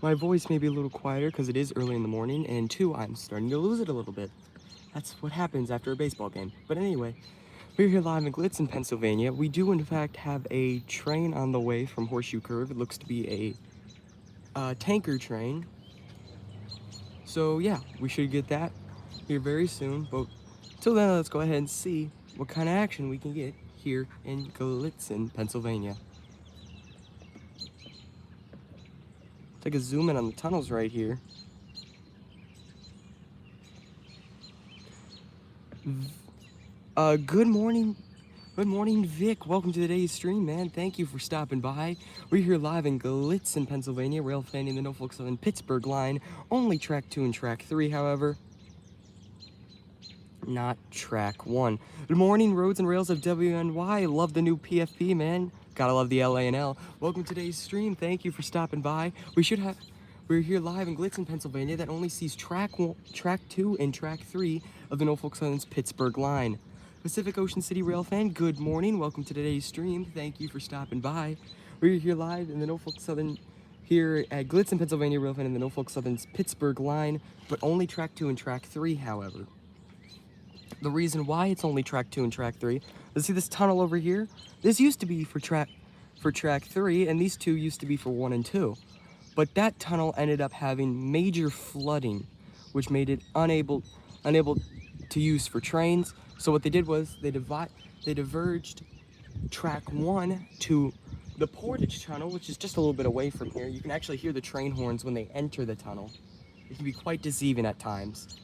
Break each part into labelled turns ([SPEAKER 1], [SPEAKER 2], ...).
[SPEAKER 1] my voice may be a little quieter because it is early in the morning, and 2, I'm starting to lose it a little bit. That's what happens after a baseball game. But anyway, we're here live in Glitzin, Pennsylvania. We do in fact have a train on the way from Horseshoe Curve. It looks to be a tanker train. So yeah, we should get that here very soon. But till then, let's go ahead and see what kind of action we can get here in Gallitzin, Pennsylvania. Take a zoom in on the tunnels right here. Good morning, Vic. Welcome to today's stream, man. Thank you for stopping by. We're here live in Gallitzin, Pennsylvania, railfanning the Norfolk Southern Pittsburgh line. Only track 2 and track 3, however, not track 1. Good morning, Roads and Rails of WNY. Love the new PFP, man. Gotta love the LA&L. Welcome to today's stream. Thank you for stopping by. We're here live in Glitzin, Pennsylvania. That only sees track 2 and track 3 of the Norfolk Southern's Pittsburgh line. Pacific Ocean City Rail fan, good morning. Welcome to today's stream. Thank you for stopping by. We're here live in the Norfolk Southern, here at Glitzin, Pennsylvania, rail fan in the Norfolk Southern's Pittsburgh line, but only track 2 and track 3, however. The reason why it's only track 2 and track 3, let's see this tunnel over here? This used to be for track 3, and these 2 used to be for 1 and 2. But that tunnel ended up having major flooding, which made it unable to use for trains. So what they did was they diverged track 1 to the Portage Tunnel, which is just a little bit away from here. You can actually hear the train horns when they enter the tunnel. It can be quite deceiving at times.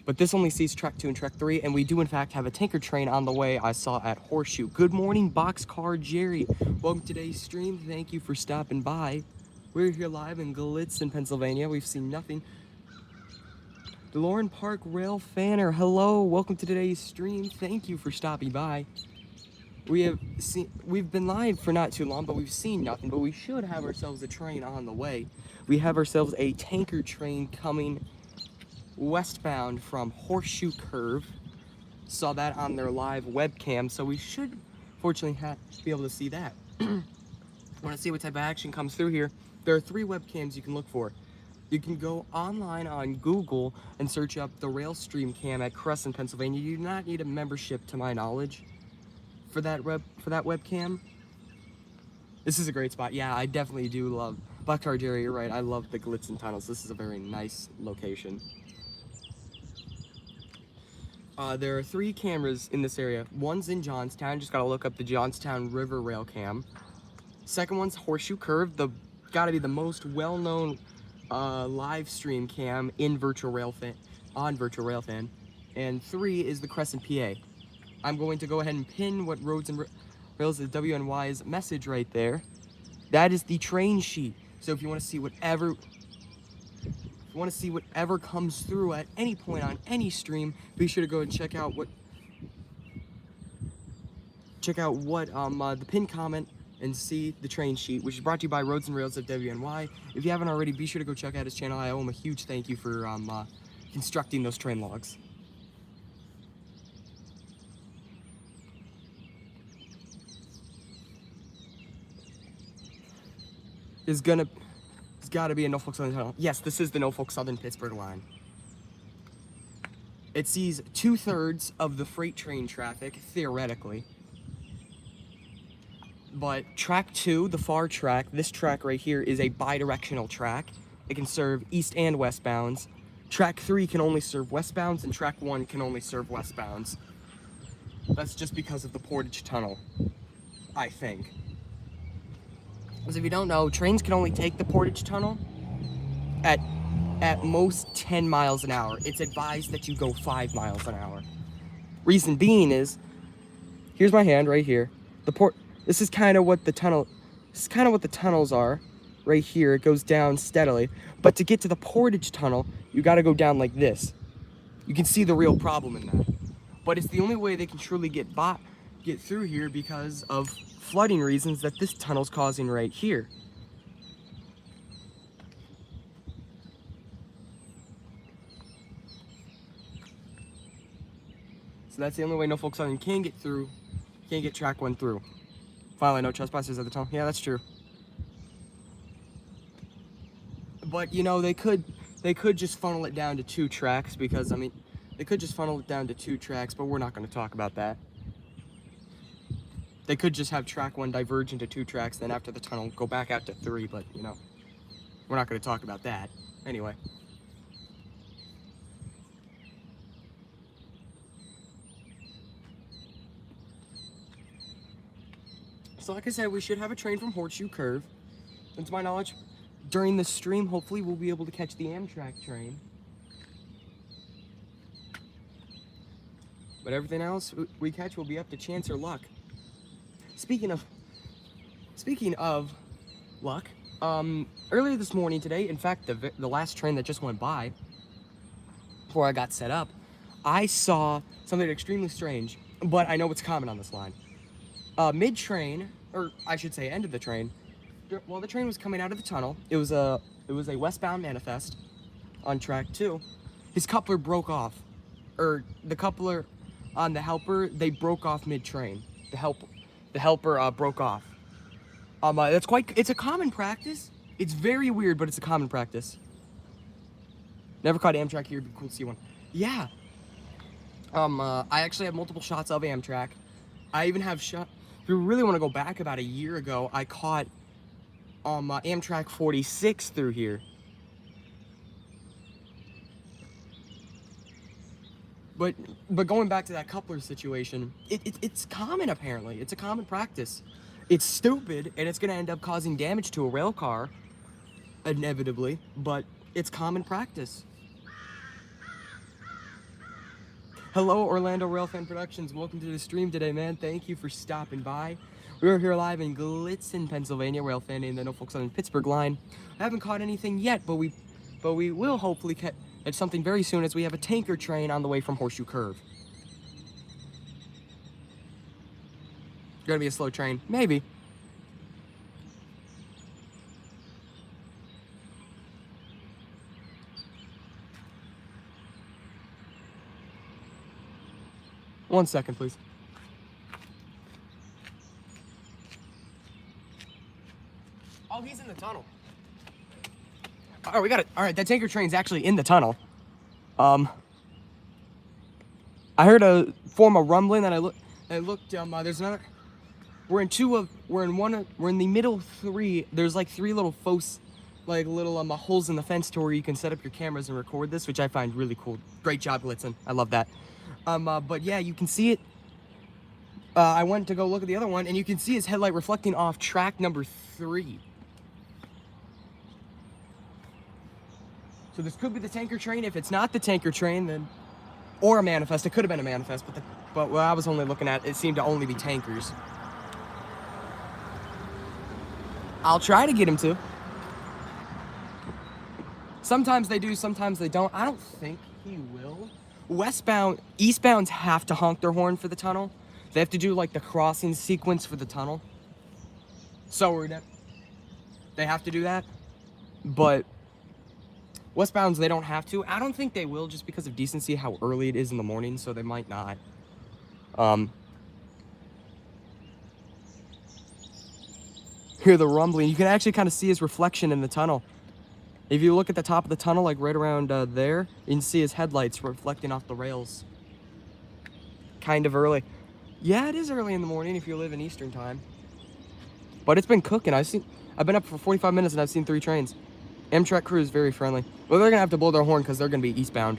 [SPEAKER 1] But this only sees track 2 and track 3, and we do in fact have a tanker train on the way I saw at Horseshoe. Good morning, Boxcar Jerry. Welcome to today's stream. Thank you for stopping by. We're here live in Gallitzin, Pennsylvania. We've seen nothing. DeLorean Park Rail Fanner, hello. Welcome to today's stream. Thank you for stopping by. We've been live for not too long, but we've seen nothing. But we should have ourselves a train on the way. We have ourselves a tanker train coming westbound from Horseshoe Curve. Saw that on their live webcam, so we should fortunately be able to see that. Want to see what type of action comes through here? There are 3 webcams you can look for. You can go online on Google and search up the rail stream cam at Crescent, Pennsylvania. You do not need a membership, to my knowledge, for that webcam. This is a great spot. Yeah, I definitely do love Bucktar Jerry. You're right. I love the Glitzin tunnels. This is a very nice location. There are 3 cameras in this area. One's in Johnstown. Just gotta look up the Johnstown River Rail Cam. Second one's Horseshoe Curve. Gotta be the most well-known live stream cam in Virtual Railfan, on Virtual Railfan. And 3 is the Crescent PA. I'm going to go ahead and pin what Roads and Rails is WNY's message right there. That is the train sheet. So if you want to see whatever comes through at any point on any stream, be sure to go and check out the pinned comment and see the train sheet, which is brought to you by Roads and Rails of WNY. If you haven't already, be sure to go check out his channel. I owe him a huge thank you for constructing those train logs. It's gotta be a Norfolk Southern tunnel. Yes, this is the Norfolk Southern Pittsburgh line. It sees 2/3 of the freight train traffic, theoretically. But track 2, the far track, this track right here is a bi-directional track. It can serve east and westbounds. Track 3 can only serve westbounds, and track 1 can only serve westbounds. That's just because of the Portage Tunnel, I think. Because if you don't know, trains can only take the Portage Tunnel at most 10 miles an hour. It's advised that you go 5 miles an hour. Reason being is, here's my hand right here. This is kind of what the tunnels are right here. It goes down steadily. But to get to the Portage Tunnel, you got to go down like this. You can see the real problem in that. But it's the only way they can truly get through here because of flooding reasons that this tunnel's causing right here. So that's the only way Norfolk Southern can get through, can't get track 1 through. Finally, no trespassers at the tunnel. Yeah, that's true. But you know, they could just funnel it down to 2 tracks, because I mean, they could just funnel it down to 2 tracks, but we're not going to talk about that. They could just have track 1 diverge into 2 tracks, then after the tunnel go back out to 3, but you know, we're not going to talk about that. Anyway. So like I said, we should have a train from Horseshoe Curve. And to my knowledge, during the stream, hopefully we'll be able to catch the Amtrak train. But everything else we catch will be up to chance or luck. Speaking of luck, earlier this morning today, in fact, the last train that just went by, before I got set up, I saw something extremely strange, but I know it's common on this line. Mid-train, or I should say end of the train, while the train was coming out of the tunnel, it was a westbound manifest on track 2. His coupler broke off, or the coupler on the helper, they broke off mid-train. The helper broke off. It's a common practice. It's very weird, but it's a common practice. Never caught Amtrak here. It'd be cool to see one. Yeah. I actually have multiple shots of Amtrak. I even have shot. If you really want to go back about a year ago, I caught Amtrak 46 through here. But going back to that coupler situation, it's common apparently. It's a common practice. It's stupid, and it's going to end up causing damage to a rail car, inevitably, but it's common practice. Hello, Orlando Railfan Productions. Welcome to the stream today, man. Thank you for stopping by. We're here live in Glitzin, Pennsylvania, railfanning the Norfolk Southern Pittsburgh line. I haven't caught anything yet, but we will hopefully catch something very soon, as we have a tanker train on the way from Horseshoe Curve. Gonna be a slow train, maybe. One second, please. Oh, he's in the tunnel. All right, we got it. All right, that tanker train's actually in the tunnel. I heard a form of rumbling that I looked. There's another. We're in the middle 3. There's like 3 little little holes in the fence to where you can set up your cameras and record this, which I find really cool. Great job, Glitzin. I love that. But yeah, you can see it. I went to go look at the other one, and you can see his headlight reflecting off track number 3. So this could be the tanker train. If it's not the tanker train, then, or a manifest. It could have been a manifest, but what I was only looking at, it seemed to only be tankers. I'll try to get him to. Sometimes they do, sometimes they don't. I don't think he will. Eastbounds have to honk their horn for the tunnel. They have to do like the crossing sequence for the tunnel. So they have to do that. But westbounds, they don't have to. I don't think they will, just because of decency, how early it is in the morning, so they might not. Hear the rumbling. You can actually kind of see his reflection in the tunnel. If you look at the top of the tunnel, like right around there, you can see his headlights reflecting off the rails. Kind of early. Yeah, it is early in the morning if you live in Eastern time. But it's been cooking. I've been up for 45 minutes and I've seen 3 trains. Amtrak crew is very friendly. Well, they're gonna have to blow their horn because they're gonna be eastbound.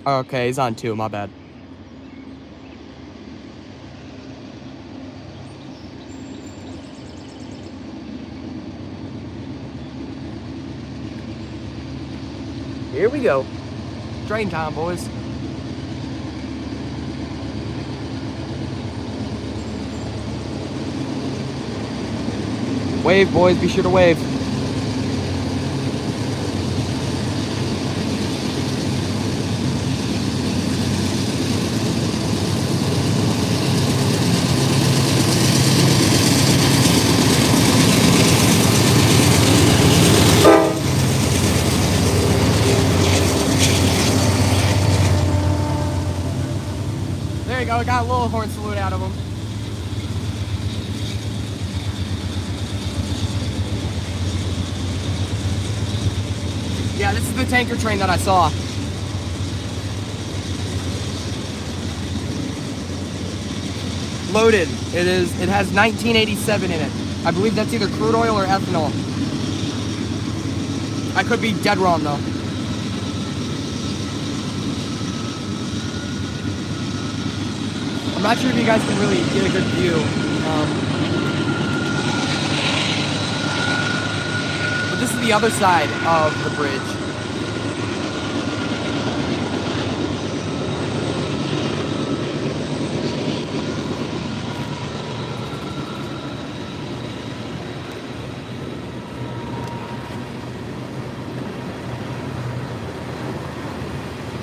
[SPEAKER 1] Okay, he's on 2, my bad. Here we go. Train time, boys. Wave, boys. Be sure to wave. There you go. I got a little horn salute out of him. is the tanker train that I saw. Loaded. It has 1987 in it. I believe that's either crude oil or ethanol. I could be dead wrong though. I'm not sure if you guys can really get a good view. But this is the other side of the bridge.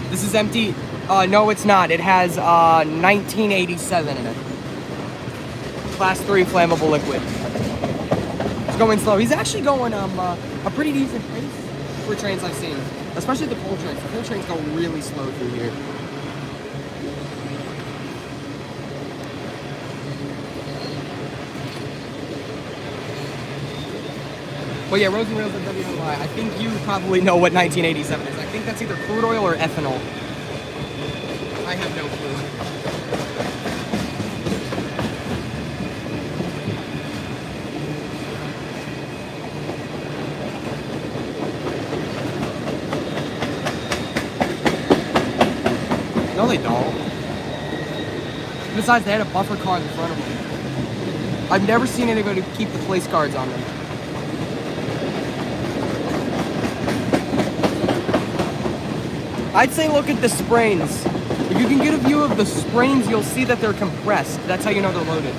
[SPEAKER 1] This is empty. No, it's not. It has 1987 in it. Class 3 flammable liquid. It's going slow. He's actually going a pretty decent pace for trains I've seen, especially the coal trains. The coal trains go really slow through here. Well, yeah, roads and rails at WNY. I think you probably know what 1987 is. I think that's either crude oil or ethanol. I have no clue. No, they don't. Besides, they had a buffer car in front of them. I've never seen anybody keep the place guards on them. I'd say look at the sprains. If you can get a view of the sprains, you'll see that they're compressed. That's how you know they're loaded.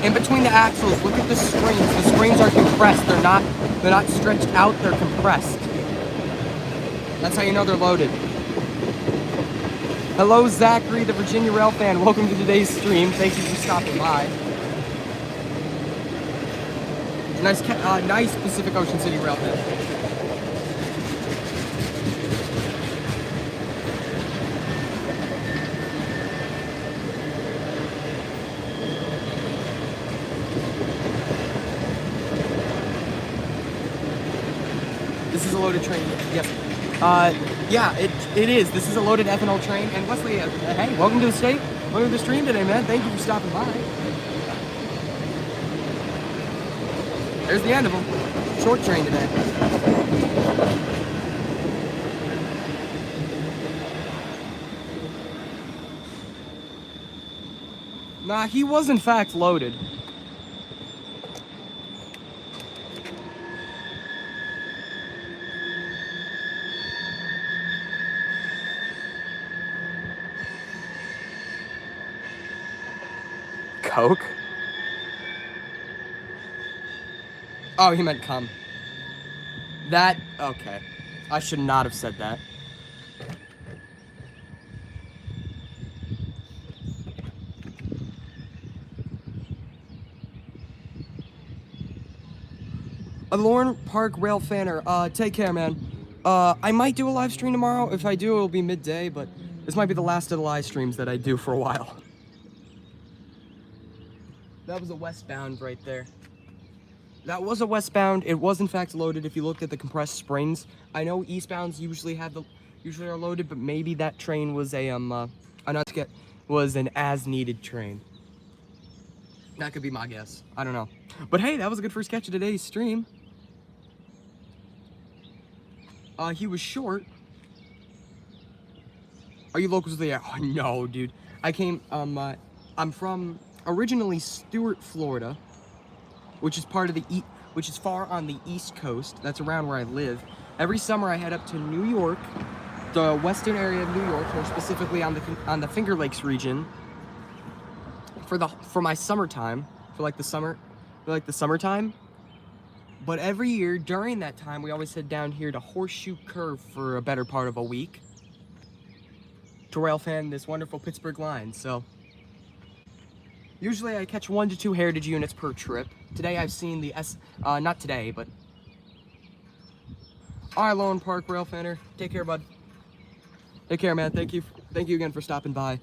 [SPEAKER 1] In between the axles, look at the sprains. The sprains are compressed. They're not stretched out, they're compressed. That's how you know they're loaded. Hello, Zachary, the Virginia Rail fan. Welcome to today's stream. Thank you for stopping by. Nice Pacific Ocean City Rail fan. This is a loaded train. Yep. Yeah, it is. This is a loaded ethanol train. And Wesley, hey, welcome to the state. Welcome to the stream today, man. Thank you for stopping by. There's the end of them. Short train today. Nah, he was in fact loaded. Coke? Oh, he meant cum. That, okay. I should not have said that. Lorne Park Rail Fanner, take care, man. I might do a live stream tomorrow. If I do, it'll be midday, but this might be the last of the live streams that I do for a while. That was a westbound right there. That was a westbound. It was in fact loaded if you looked at the compressed springs. I know eastbounds usually are loaded, but maybe that train was an as-needed train. That could be my guess. I don't know. But hey, that was a good first catch of today's stream. He was short. Are you local to the area? Oh, no, dude. I came, I'm from originally Stuart, Florida, which is part of which is far on the East Coast. That's around where I live. Every summer I head up to New York, the western area of New York, more specifically on the Finger Lakes region, for my summertime, for the summertime. But every year during that time, we always head down here to Horseshoe Curve for a better part of a week to Railfan this wonderful Pittsburgh line. So usually I catch 1 to 2 heritage units per trip. Today I've seen the not today, but all right, Lone Park Railfanner. Take care, bud. Take care, man. Thank you again for stopping by.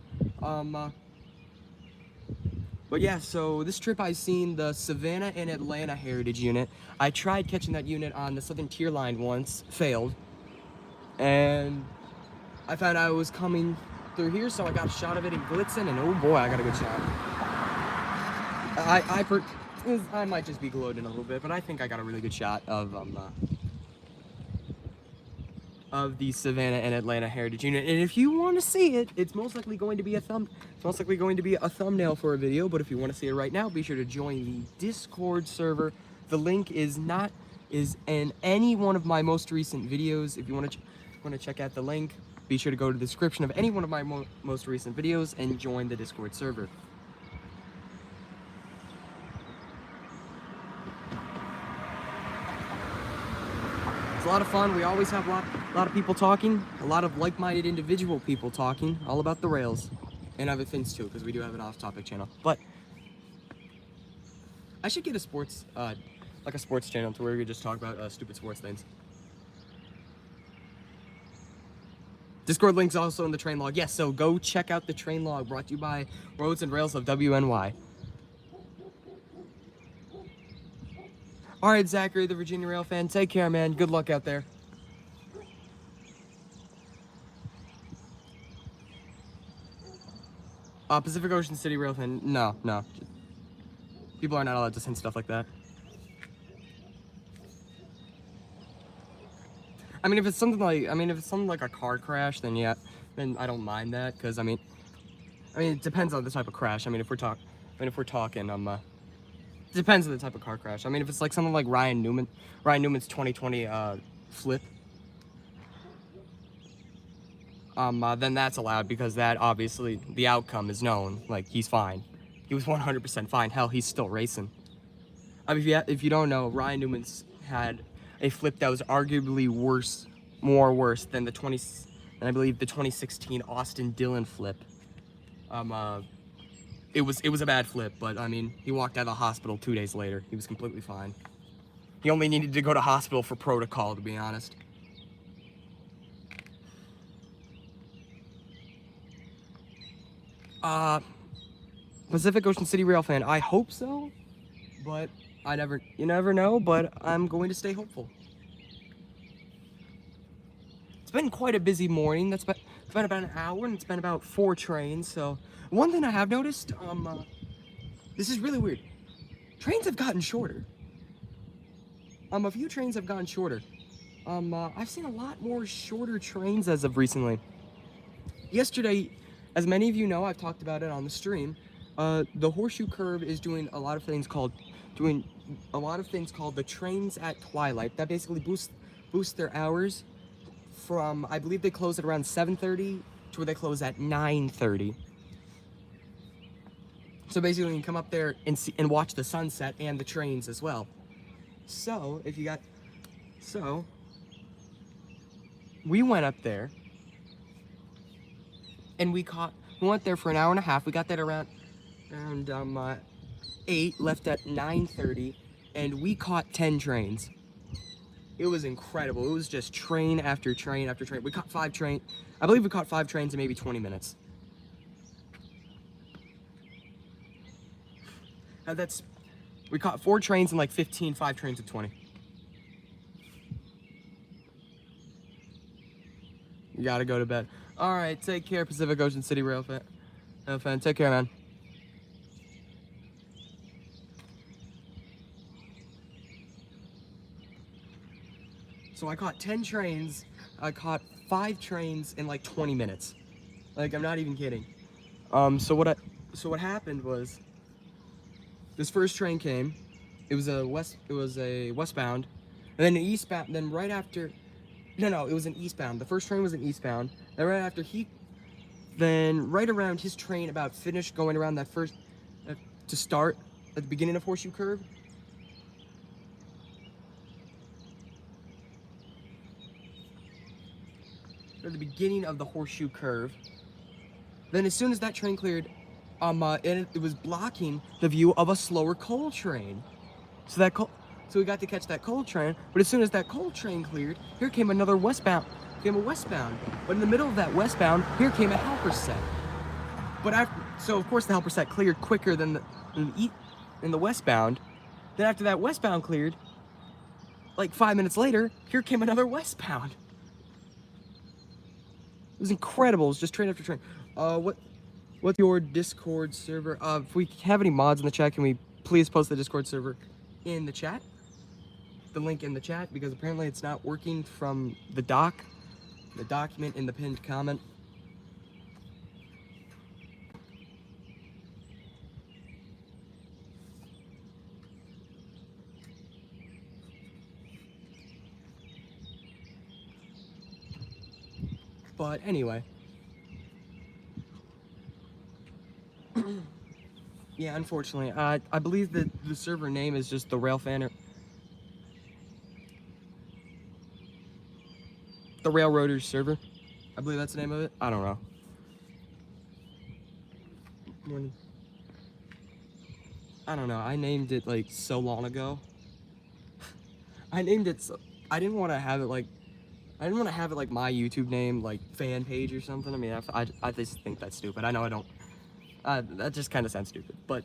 [SPEAKER 1] But yeah, so this trip I seen the Savannah and Atlanta Heritage Unit. I tried catching that unit on the Southern Tier Line once, failed. And I found I was coming through here, so I got a shot of it in Glitzin, and oh boy, I got a good shot. I might just be gloating a little bit, but I think I got a really good shot of the Savannah and Atlanta Heritage Unit. And if you want to see it, it's most likely going to be a thumbnail for a video. But if you want to see it right now, be sure to join the Discord server. The link is in any one of my most recent videos. If you want to check out the link, be sure to go to the description of any one of my most recent videos and join the Discord server. It's a lot of fun. We always have a lot of people talking, a lot of like-minded individual people talking, all about the rails and other things too, because we do have an off-topic channel. But I should get a sports, like a sports channel to where we just talk about stupid sports things. Discord link's also in the train log. Yes, so go check out the train log brought to you by Roads and Rails of WNY. All right, Zachary, the Virginia Rail fan, take care, man. Good luck out there. Pacific Ocean City Rail fan, no. People are not allowed to send stuff like that. I mean, if it's something like a car crash, then yeah, then I don't mind that, because I mean, it depends on the type of crash. If we're talking, it depends on the type of car crash. If it's like something like Ryan Newman's 2020 flip, then that's allowed, because that obviously the outcome is known. Like, he's fine. He was 100% fine. Hell, he's still racing. If you don't know, Ryan Newman's had a flip that was arguably worse than I believe the 2016 Austin Dillon flip. It was a bad flip, but he walked out of the hospital 2 days later. He was completely fine. He only needed to go to hospital for protocol, to be honest. Pacific Ocean City Rail fan, I hope so, but you never know, but I'm going to stay hopeful. It's been quite a busy morning. It's been about an hour, and it's been about 4 trains, so one thing I have noticed, this is really weird. Trains have gotten shorter. A few trains have gotten shorter. I've seen a lot more shorter trains as of recently. Yesterday, as many of you know, I've talked about it on the stream, the Horseshoe Curve is doing a lot of things called the trains at twilight. That basically boosts their hours from, I believe they close at around 7:30 to where they close at 9:30. So basically, you can come up there and watch the sunset and the trains as well. So we went up there and we went there for an hour and a half. We got that around 8, left at 9:30, and we caught 10 trains. It was incredible. It was just train after train after train. We caught 5 trains. I believe we caught 5 trains in maybe 20 minutes. We caught 4 trains in like 15, 5 trains in 20. You gotta go to bed. All right, take care, Pacific Ocean City Rail fan. Take care, man. So I caught 10 trains. I caught 5 trains in like 20 minutes. Like, I'm not even kidding. So what happened was, this first train came. It was a westbound, and then an eastbound. Then right after, no, it was an eastbound. The first train was an eastbound. Then right after right around his train about finished going around that first, to start at the beginning of Horseshoe Curve. At the beginning of the Horseshoe Curve. Then as soon as that train cleared, and it was blocking the view of a slower coal train. So we got to catch that coal train, but as soon as that coal train cleared, here came another westbound. But in the middle of that westbound, here came a helper set. So of course the helper set cleared quicker than in the westbound. Then after that westbound cleared, like 5 minutes later, here came another westbound. It was incredible. It was just train after train. What's your Discord server? If we have any mods in the chat, can we please post the Discord server in the chat? The link in the chat, because apparently it's not working from the document in the pinned comment. But anyway. Yeah, unfortunately. I believe that the server name is just the Railfanner. The Railroaders server. I believe that's the name of it. I don't know. I don't know. I named it like so long ago. I named it so I didn't want to have it like my YouTube name, like fan page or something. I mean, I just think that's stupid. I know I don't. That just kind of sounds stupid. But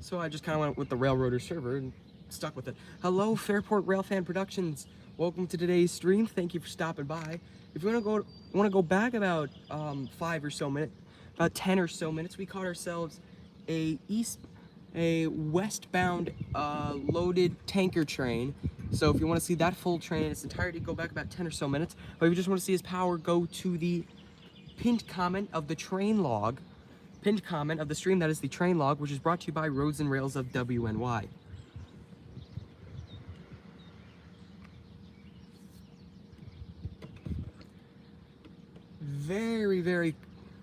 [SPEAKER 1] so I just kind of went with the Railroader server and stuck with it. Hello, Fairport Railfan Productions. Welcome to today's stream. Thank you for stopping by. If you want to go back about 5 or so minutes, about 10 or so minutes, we caught ourselves a westbound loaded tanker train. So if you want to see that full train in its entirety, go back about 10 or so minutes. But if you just want to see his power, go to the pinned comment of the train log. Pinned comment of the stream, that is the train log, which is brought to you by Roads and Rails of WNY. Very, very,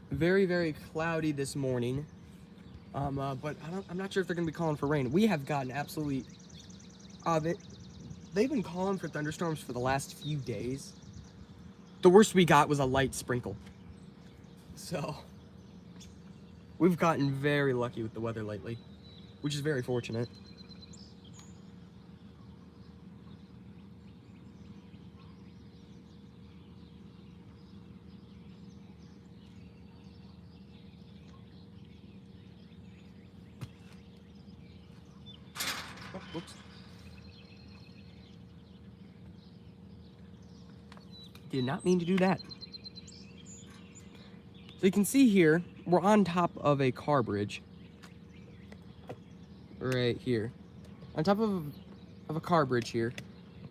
[SPEAKER 1] very, very cloudy this morning. But I'm not sure if they're gonna be calling for rain. We have gotten absolutely, they've been calling for thunderstorms for the last few days. The worst we got was a light sprinkle. So, we've gotten very lucky with the weather lately, which is very fortunate. Oh, whoops. Did not mean to do that. So you can see here, we're on top of a car bridge. Right here. On top of a car bridge here.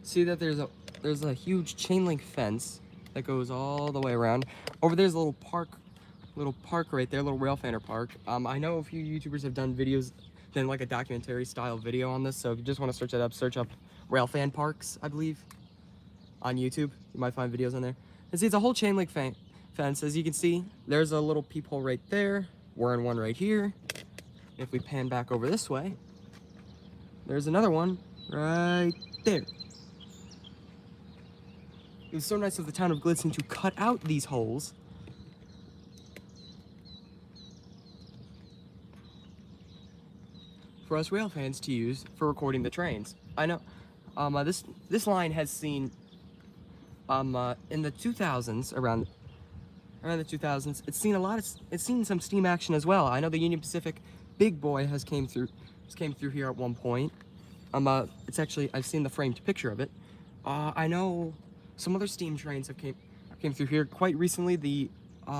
[SPEAKER 1] See that there's a huge chain link fence that goes all the way around. Over there's a little park right there, little Railfanner park. I know a few YouTubers have done videos, done like a documentary style video on this, so if you just want to search up Railfan parks, I believe, on YouTube. You might find videos on there. And see, it's a whole chain link fence. As you can see, there's a little peephole right there. We're in one right here. If we pan back over this way, there's another one right there. It was so nice of the town of Glitzin to cut out these holes for us rail fans to use for recording the trains. I know, this line has seen, in the 2000s, around the 2000s, it's seen some steam action as well. I know the Union Pacific Big Boy came through here at one point. It's actually, I've seen the framed picture of it. I know some other steam trains came through here quite recently. The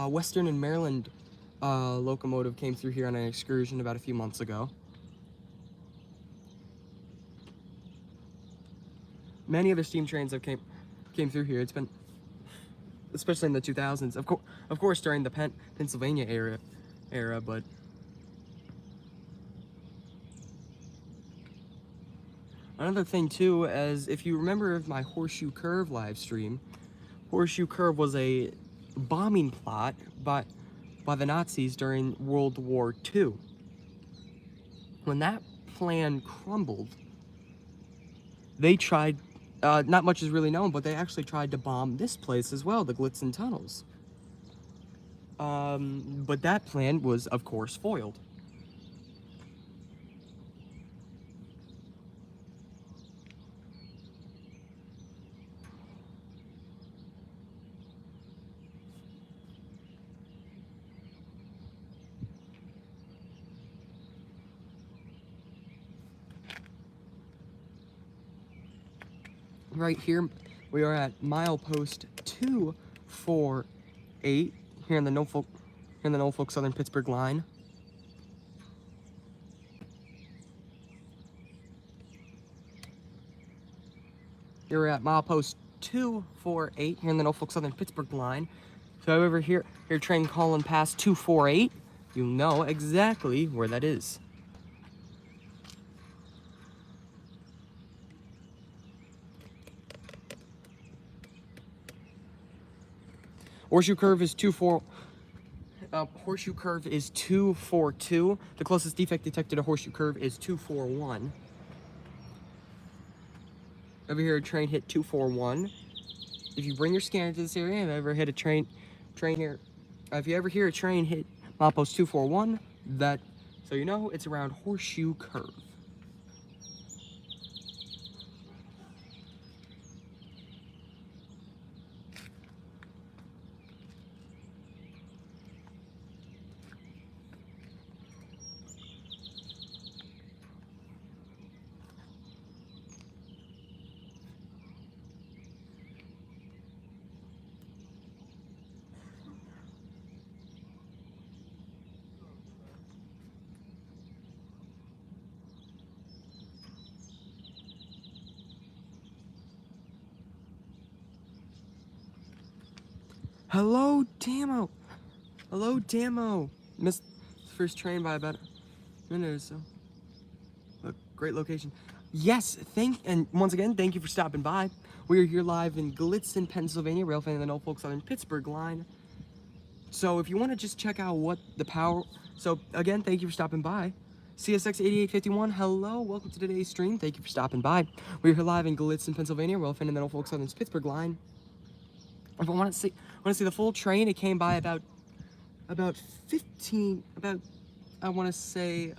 [SPEAKER 1] Western and Maryland locomotive came through here on an excursion about a few months ago. Many other steam trains have came through here. It's been, especially in the 2000s, of course during the Pennsylvania era, but another thing too, as if you remember my Horseshoe Curve live stream, Horseshoe Curve was a bombing plot by the Nazis during World War II. When that plan crumbled, they tried, not much is really known, but they actually tried to bomb this place as well, the Glitzin tunnels. But that plan was, of course, foiled. right here. We are at milepost 248 here in the Norfolk Southern Pittsburgh line. You're at milepost 248 here in the Norfolk Southern Pittsburgh line. So over here, your train calling past 248, you know exactly where that is. Horseshoe curve is 242. The closest defect detected to horseshoe curve is 241. Over here, a train hit 241. If you bring your scanner to this area, if you ever hit a train here, if you ever hear a train hit milepost 241, so you know it's around horseshoe curve. Hello, Damo. Hello, Damo. Missed the first train by about a minute or so. Look, great location. Yes, and once again, thank you for stopping by. We are here live in Glitzin, Pennsylvania, Railfanning the Norfolk Southern Pittsburgh line. So if you want to just check out what the power... So again, thank you for stopping by. CSX 8851, hello, welcome to today's stream. Thank you for stopping by. We're here live in Gallitzin, Pennsylvania, Railfanning the Norfolk Southern Pittsburgh line. If I want to see the full train, it came by about I want to say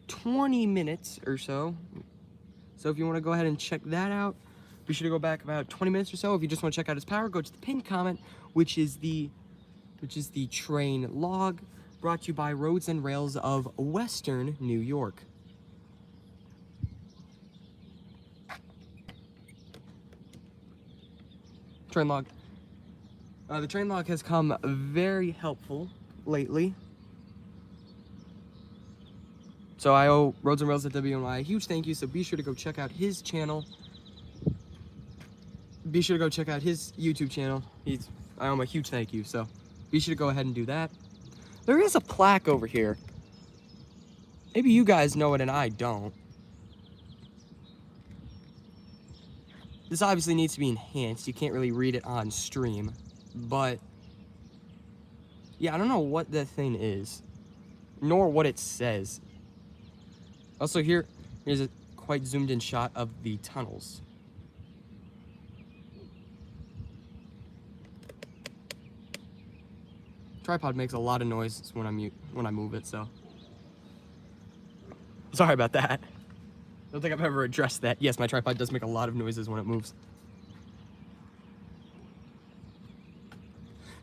[SPEAKER 1] 20 minutes or so. So if you want to go ahead and check that out, be sure to go back about 20 minutes or so. If you just want to check out his power, go to the pinned comment, which is the train log, brought to you by Roads and Rails of Western New York. Train log. The train log has come very helpful lately. So I owe Roads and Rails at WNY a huge thank you, so be sure to go check out his channel. Be sure to go check out his YouTube channel. I owe him a huge thank you, so be sure to go ahead and do that. There is a plaque over here. Maybe you guys know it and I don't. This obviously needs to be enhanced. You can't really read it on stream, but yeah, I don't know what that thing is, nor what it says. Also, here's a quite zoomed in shot of the tunnels. Tripod makes a lot of noise when I move it, so sorry about that. I don't think I've ever addressed that. Yes, my tripod does make a lot of noises when it moves.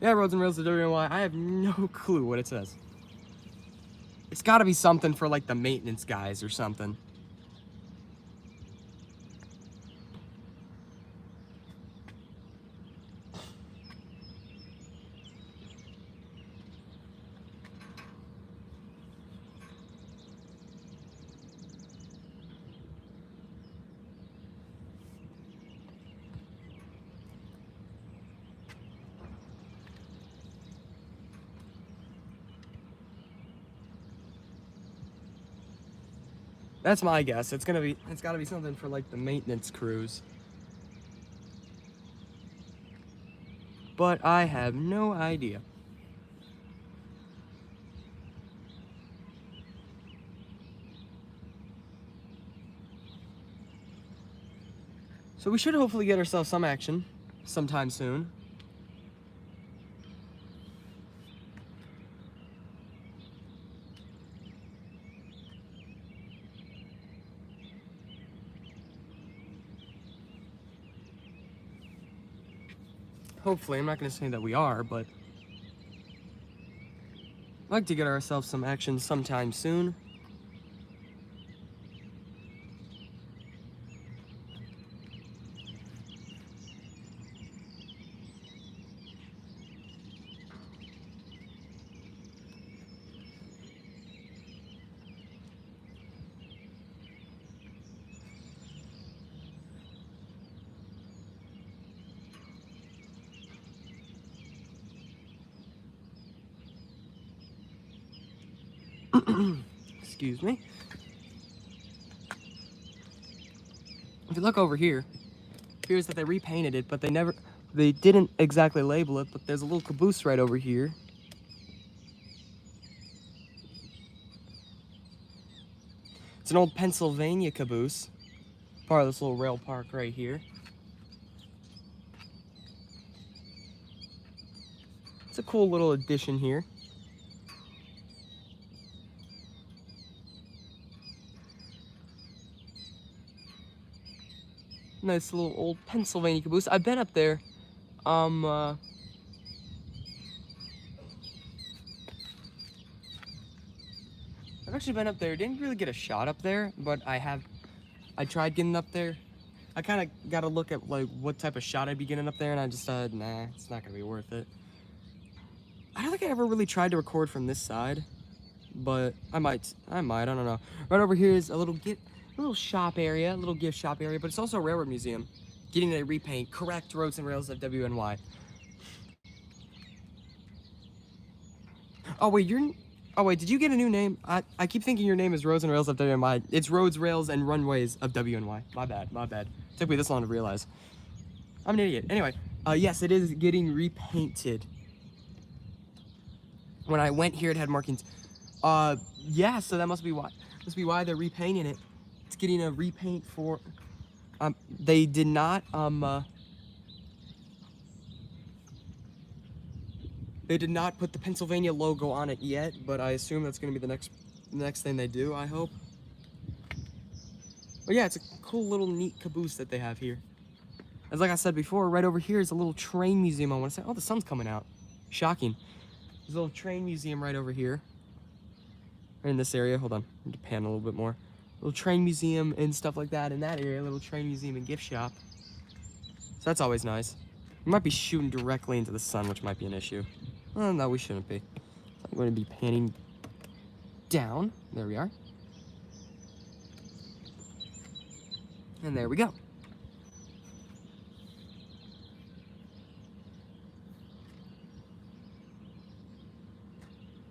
[SPEAKER 1] Yeah, Roads and Rails of WNY. I have no clue what it says. It's got to be something for like the maintenance guys or something. That's my guess. It's got to be something for like the maintenance crews. But I have no idea. So we should hopefully get ourselves some action sometime soon. Hopefully, I'm not going to say that we are, but I'd like to get ourselves some action sometime soon. Excuse me. If you look over here, it appears that they repainted it, but they didn't exactly label it, but there's a little caboose right over here. It's an old Pennsylvania caboose, part of this little rail park right here. It's a cool little addition here. Nice little old Pennsylvania caboose. I've been up there. I've actually been up there. Didn't really get a shot up there, but I tried getting up there. I kind of got to look at like what type of shot I'd be getting up there, and I just thought, nah, it's not gonna be worth it. I don't think I ever really tried to record from this side, but I might, I don't know. Right over here is a little shop area, a little gift shop area, but it's also a railroad museum. Getting a repaint, correct roads and rails of WNY. Oh wait, did you get a new name? I keep thinking your name is Roads and Rails of WNY. It's Roads, Rails, and Runways of WNY. My bad. Took me this long to realize. I'm an idiot. Anyway, yes, it is getting repainted. When I went here, it had markings. Yeah, so that must be why. Must be why they're repainting it. It's getting a repaint for. They did not. They did not put the Pennsylvania logo on it yet, but I assume that's going to be the next thing they do. I hope. But yeah, it's a cool little neat caboose that they have here. As like I said before, right over here is a little train museum. I want to say, oh, the sun's coming out. Shocking. There's a little train museum right over here. Right in this area. Hold on, I need to pan a little bit more. Little train museum and stuff like that in that area. Little train museum and gift shop. So that's always nice. We might be shooting directly into the sun, which might be an issue. Oh, no, we shouldn't be. So I'm going to be panning down. There we are. And there we go.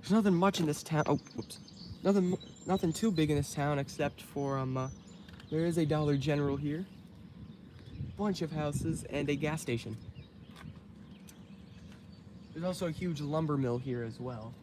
[SPEAKER 1] There's nothing much in this town. Oh, whoops. Nothing too big in this town except for there is a Dollar General here, bunch of houses, and a gas station. There's also a huge lumber mill here as well.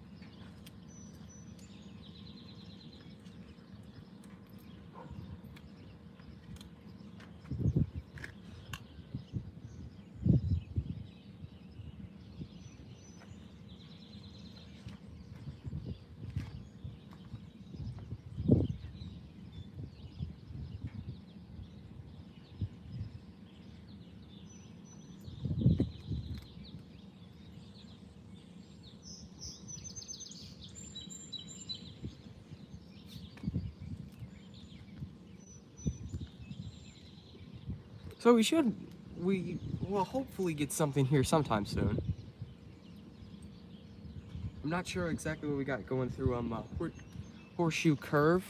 [SPEAKER 1] So we will hopefully get something here sometime soon. I'm not sure exactly what we got going through Horseshoe Curve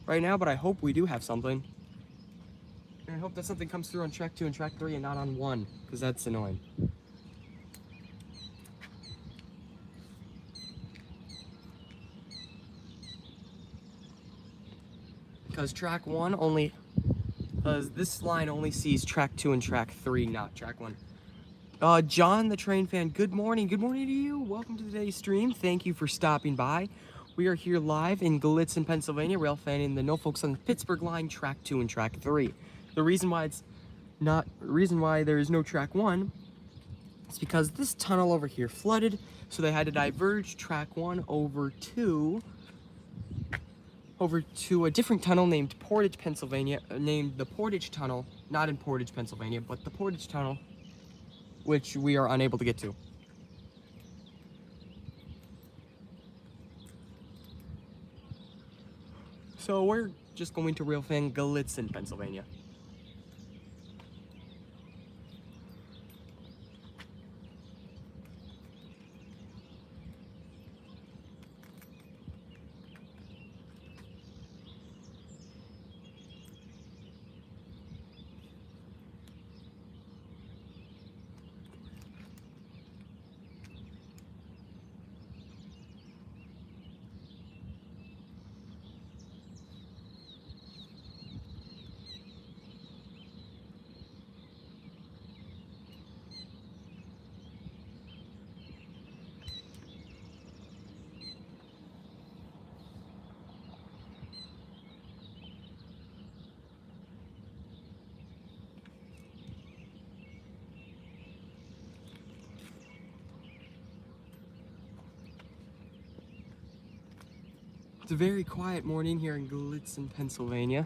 [SPEAKER 1] right now, but I hope we do have something. And I hope that something comes through on track 2 and track 3 and not on 1, because that's annoying. Because track 1 only, this line only sees track 2 and track 3, not track 1. John, the train fan, good morning. Good morning to you. Welcome to today's stream. Thank you for stopping by. We are here live in Gallitzin, Pennsylvania, railfanning the Norfolk Southern Pittsburgh line, track 2 and track 3. The reason why there is no track 1 is because this tunnel over here flooded, so they had to diverge track 1 over to a different tunnel named Portage, Pennsylvania, named the Portage Tunnel, not in Portage, Pennsylvania, but the Portage Tunnel, which we are unable to get to. So we're just going to railfan Gallitzin, Pennsylvania. It's a very quiet morning here in Glitzin, Pennsylvania.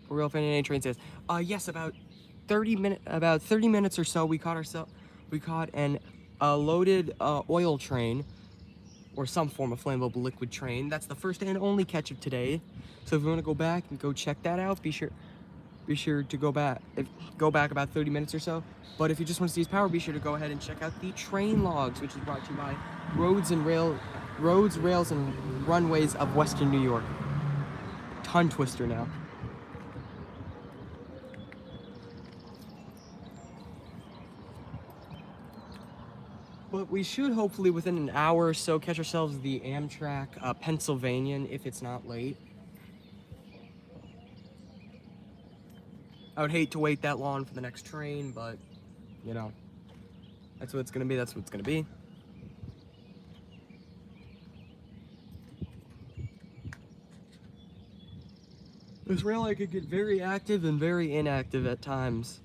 [SPEAKER 1] Railfanning train says, yes, about 30 minutes or so, we caught an loaded oil train, or some form of flammable liquid train. That's the first and only catch of today. So if you want to go back and go check that out, be sure to go back about 30 minutes or so. But if you just want to see his power, be sure to go ahead and check out the train logs, which is brought to you by Roads, Rails, and Runways of Western New York. Tongue twister now. But we should hopefully within an hour or so catch ourselves the Amtrak Pennsylvanian if it's not late. I would hate to wait that long for the next train, but you know, that's what it's gonna be. That's what it's gonna be. This railway could get very active and very inactive at times.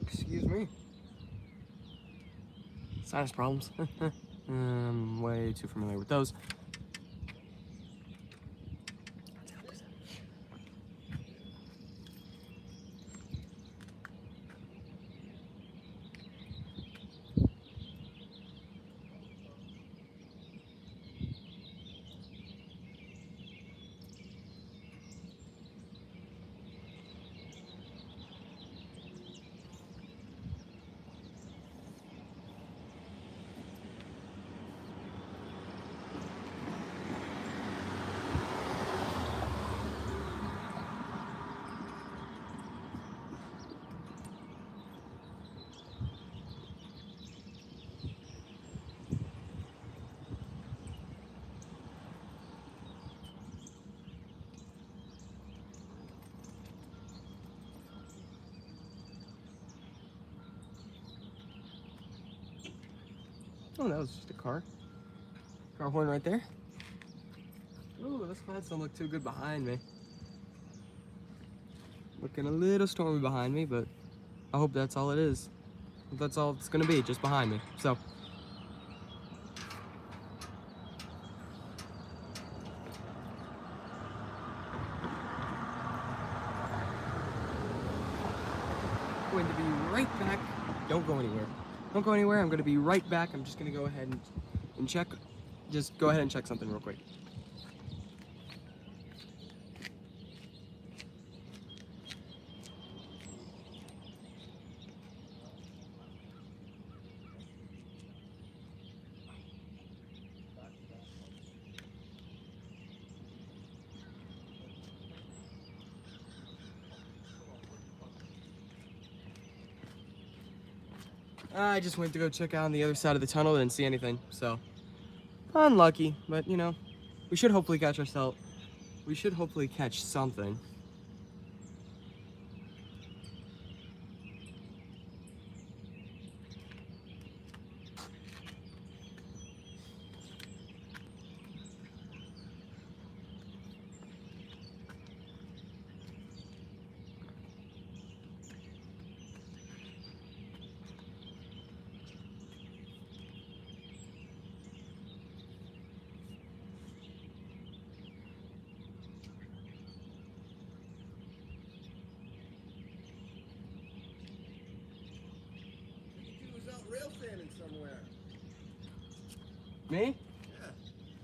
[SPEAKER 1] Excuse me. Sinus problems. I'm way too familiar with those. Oh, that was just a car. Car horn right there. Ooh, those clouds don't look too good behind me. Looking a little stormy behind me, but I hope that's all it is. That's all it's gonna be, just behind me. So. Going to be right back. Don't go anywhere. Don't go anywhere. I'm going to be right back. I'm just going to go ahead and check. Just go ahead and check something real quick. I just went to go check out on the other side of the tunnel, didn't see anything, so unlucky, but you know, we should hopefully catch something.
[SPEAKER 2] Railfanning somewhere.
[SPEAKER 1] Me?
[SPEAKER 2] Yeah.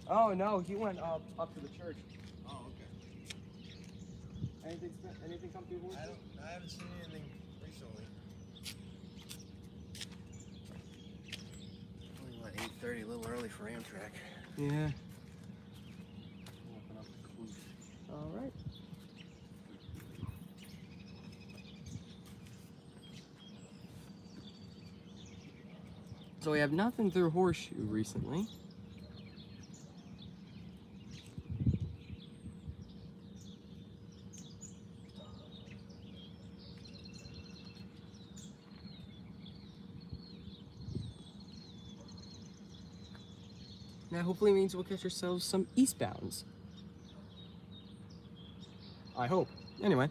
[SPEAKER 1] Oh no, he went up to the church.
[SPEAKER 2] Oh, okay.
[SPEAKER 1] Anything come through?
[SPEAKER 2] I haven't seen anything recently. Only what, 8:30, a little early for Amtrak.
[SPEAKER 1] Yeah. All right. So we have nothing through Horseshoe recently. And that hopefully means we'll catch ourselves some eastbounds. I hope. Anyway.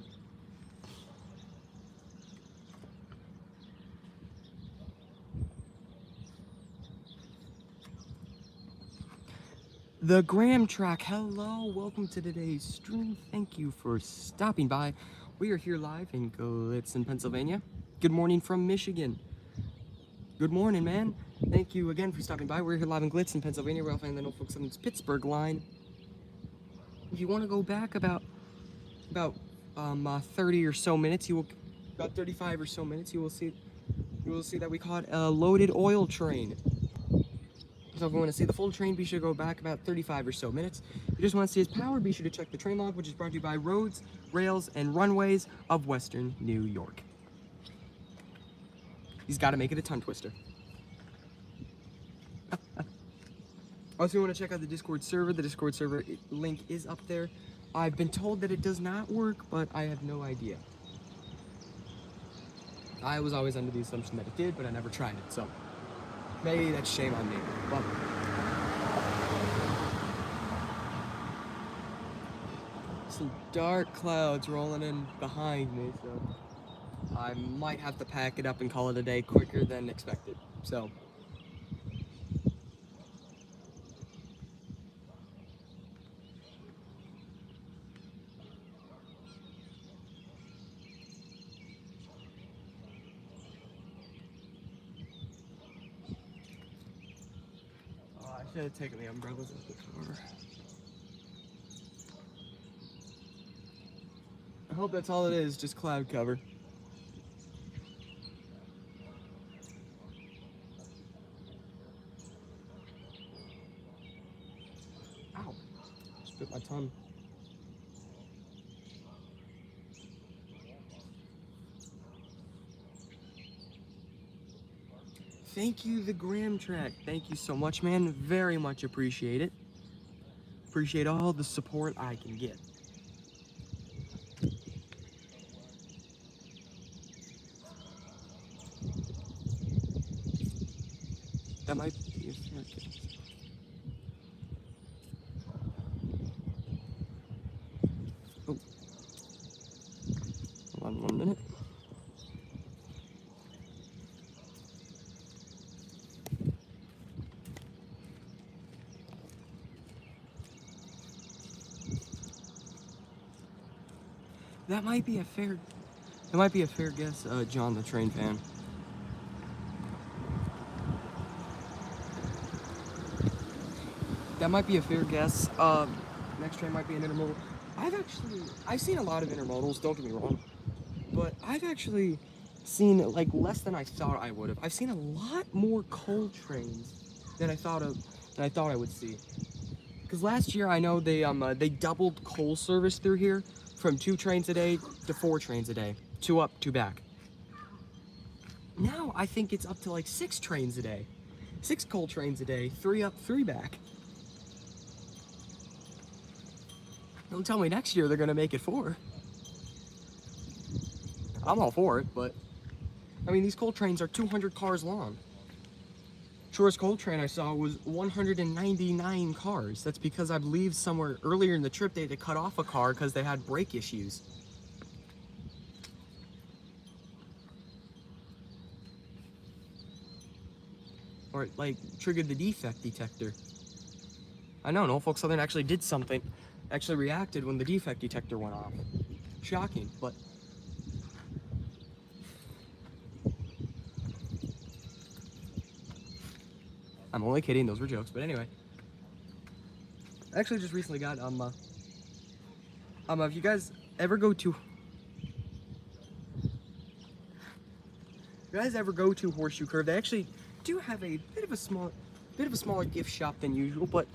[SPEAKER 1] The Graham Track, hello, welcome to today's stream. Thank you for stopping by. We are here live in Gallitzin, Pennsylvania. Good morning from Michigan. Good morning, man. Thank you again for stopping by. We're here live in Glitzin, Pennsylvania. Railfanning the Norfolk Southern's Pittsburgh line. If you want to go back about 30 or so minutes, about 35 or so minutes, you will see that we caught a loaded oil train. So if you want to see the full train, be sure to go back about 35 or so minutes. If you just want to see his power, be sure to check the train log, which is brought to you by Roads, Rails, and Runways of Western New York. He's got to make it a tongue twister. Also, if you want to check out the Discord server link is up there. I've been told that it does not work, but I have no idea. I was always under the assumption that it did, but I never tried it, so maybe that's shame on me. But some dark clouds rolling in behind me, so I might have to pack it up and call it a day quicker than expected. So I should have taken the umbrellas out the car. I hope that's all it is, just cloud cover. Ow, just bit my tongue. Thank you, the Graham Track. Thank you so much, man. Very much appreciate it. Appreciate all the support I can get. That might be a fair guess. Oh. Hold on 1 minute. That might be a fair guess, John the train fan. That might be a fair guess. Next train might be an intermodal. I've seen a lot of intermodals, don't get me wrong, but I've actually seen like less than I thought I would have. I've seen a lot more coal trains than I thought I would see. Because last year I know they doubled coal service through here from 2 trains a day to 4 trains a day, 2 up, 2 back. Now I think it's up to like 6 trains a day, 6 coal trains a day, 3 up, 3 back. Don't tell me next year they're gonna make it 4. I'm all for it, but I mean, these coal trains are 200 cars long. Shortest coal train I saw was 199 cars. That's because I believe somewhere earlier in the trip they had to cut off a car because they had brake issues. Or it, like, triggered the defect detector. I know, Norfolk Southern actually did something. Actually reacted when the defect detector went off. Shocking, but I'm only kidding, those were jokes, but anyway. I actually just recently got, if you guys ever go to Horseshoe Curve, they actually do have a bit of a smaller gift shop than usual, but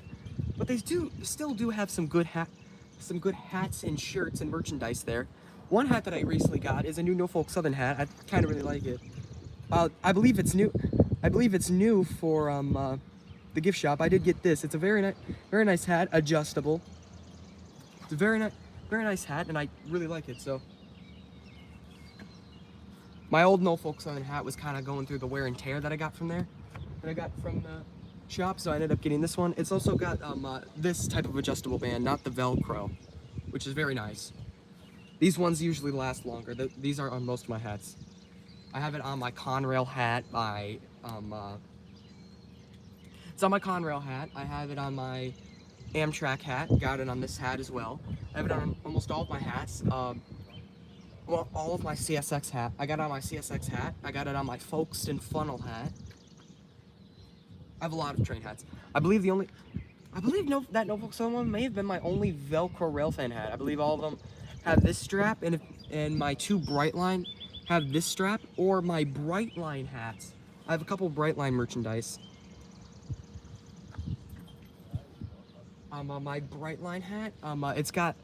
[SPEAKER 1] they still do have some good hats and shirts and merchandise there. One hat that I recently got is a new Norfolk Southern hat. I kind of really like it. I believe it's new. I believe it's new for the gift shop. I did get this. It's a very nice hat, adjustable. It's a very nice hat, and I really like it. So my old Norfolk Southern hat was kind of going through the wear and tear that I got from there. That I got from shop, so I ended up getting this one. It's also got this type of adjustable band, not the Velcro, which is very nice. These ones usually last longer. These are on most of my hats. I have it on my Conrail hat. It's on my Conrail hat. I have it on my Amtrak hat. Got it on this hat as well. I have it on almost all of my hats. Well, all of my CSX hat. I got it on my CSX hat. I got it on my Folkestone funnel hat. I have a lot of train hats. I believe that Norfolk Southern one may have been my only Velcro Railfan hat. I believe all of them have this strap, and my two Brightline have this strap, or my Brightline hats. I have a couple Brightline merchandise. My Brightline hat, it's got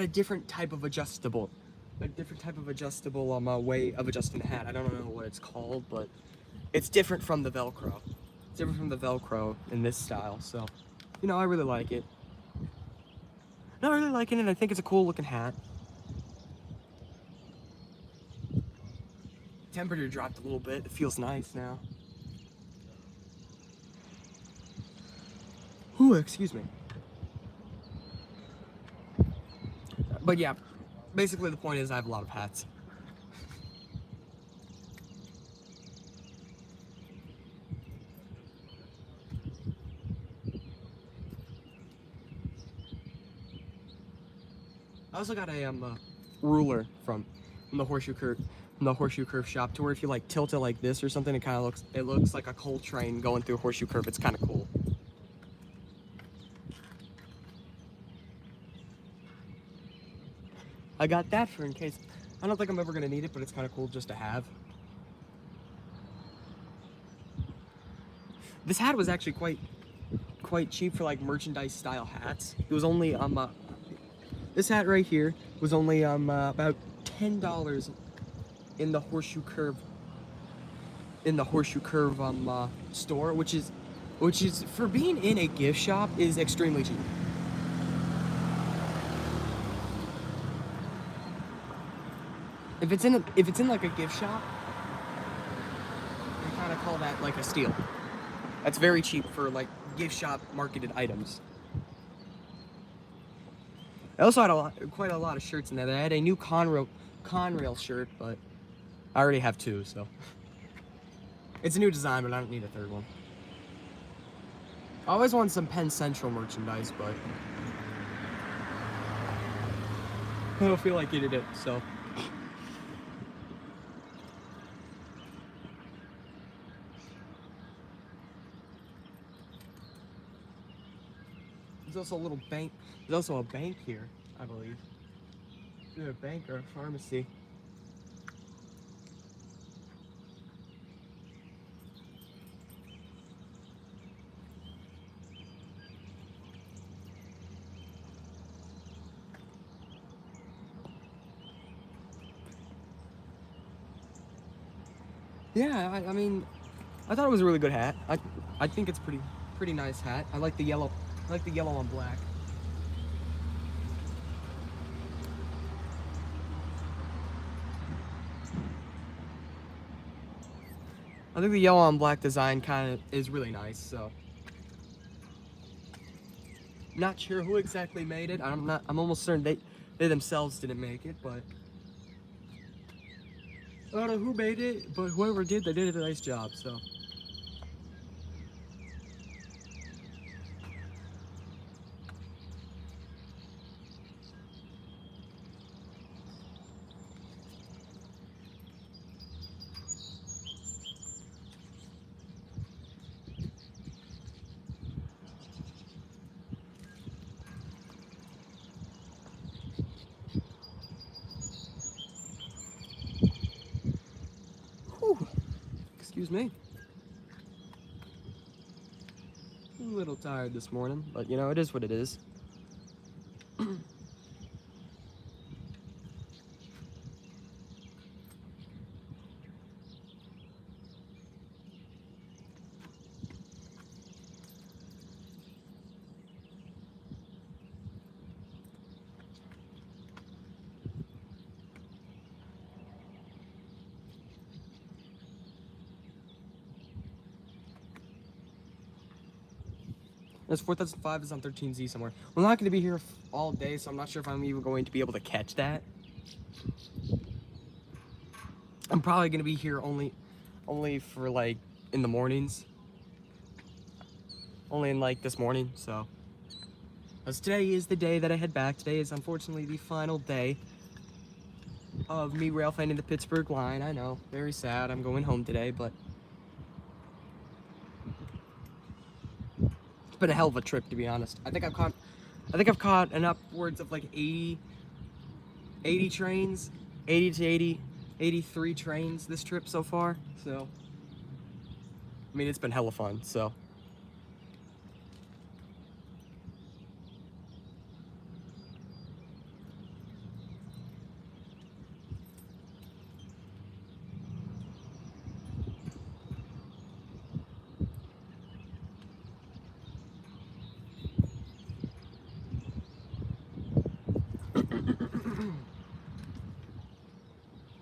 [SPEAKER 1] a different type of adjustable, way of adjusting the hat. I don't know what it's called, but it's different from the Velcro. It's different from the Velcro in this style, so, you know, I really like it. No, I really like it, and I think it's a cool looking hat. Temperature dropped a little bit. It feels nice now. Ooh, excuse me. But yeah, basically the point is I have a lot of hats. I also got a ruler from the Horseshoe Curve shop, to where if you like tilt it like this or something, it looks like a coal train going through Horseshoe Curve. It's kind of cool. I got that for in case. I don't think I'm ever gonna need it, but it's kind of cool just to have. This hat was actually quite cheap for like merchandise style hats. It was only this hat right here was only about $10 in the Horseshoe Curve store, which is for being in a gift shop is extremely cheap. If it's in like a gift shop, we kind of call that like a steal. That's very cheap for like gift shop marketed items. I also had quite a lot of shirts in there. I had a new Conrail shirt, but I already have two, so it's a new design, but I don't need a third one. I always want some Penn Central merchandise, but I don't feel like getting it, so. There's also a little bank. There's also a bank here, I believe. Either a bank or a pharmacy. Yeah, I mean, I thought it was a really good hat. I think it's pretty nice hat. I like the yellow. I like the yellow on black. I think the yellow on black design kind of is really nice, so. Not sure who exactly made it. I'm almost certain they themselves didn't make it, but I don't know who made it, but whoever did, they did a nice job, so. Whew. Excuse me. A little tired this morning, but you know, it is what it is. There's 4005 is on 13Z somewhere. We're not going to be here all day, so I'm not sure if I'm even going to be able to catch that. I'm probably going to be here only for like in the mornings. Only in like this morning, so. As today is the day that I head back. Today is unfortunately the final day of me railfanning the Pittsburgh line. I know, very sad. I'm going home today, but it's been a hell of a trip, to be honest. I think I've caught an upwards of like 80 trains, 80 to 83 trains this trip so far. So, I mean, it's been hella fun. So.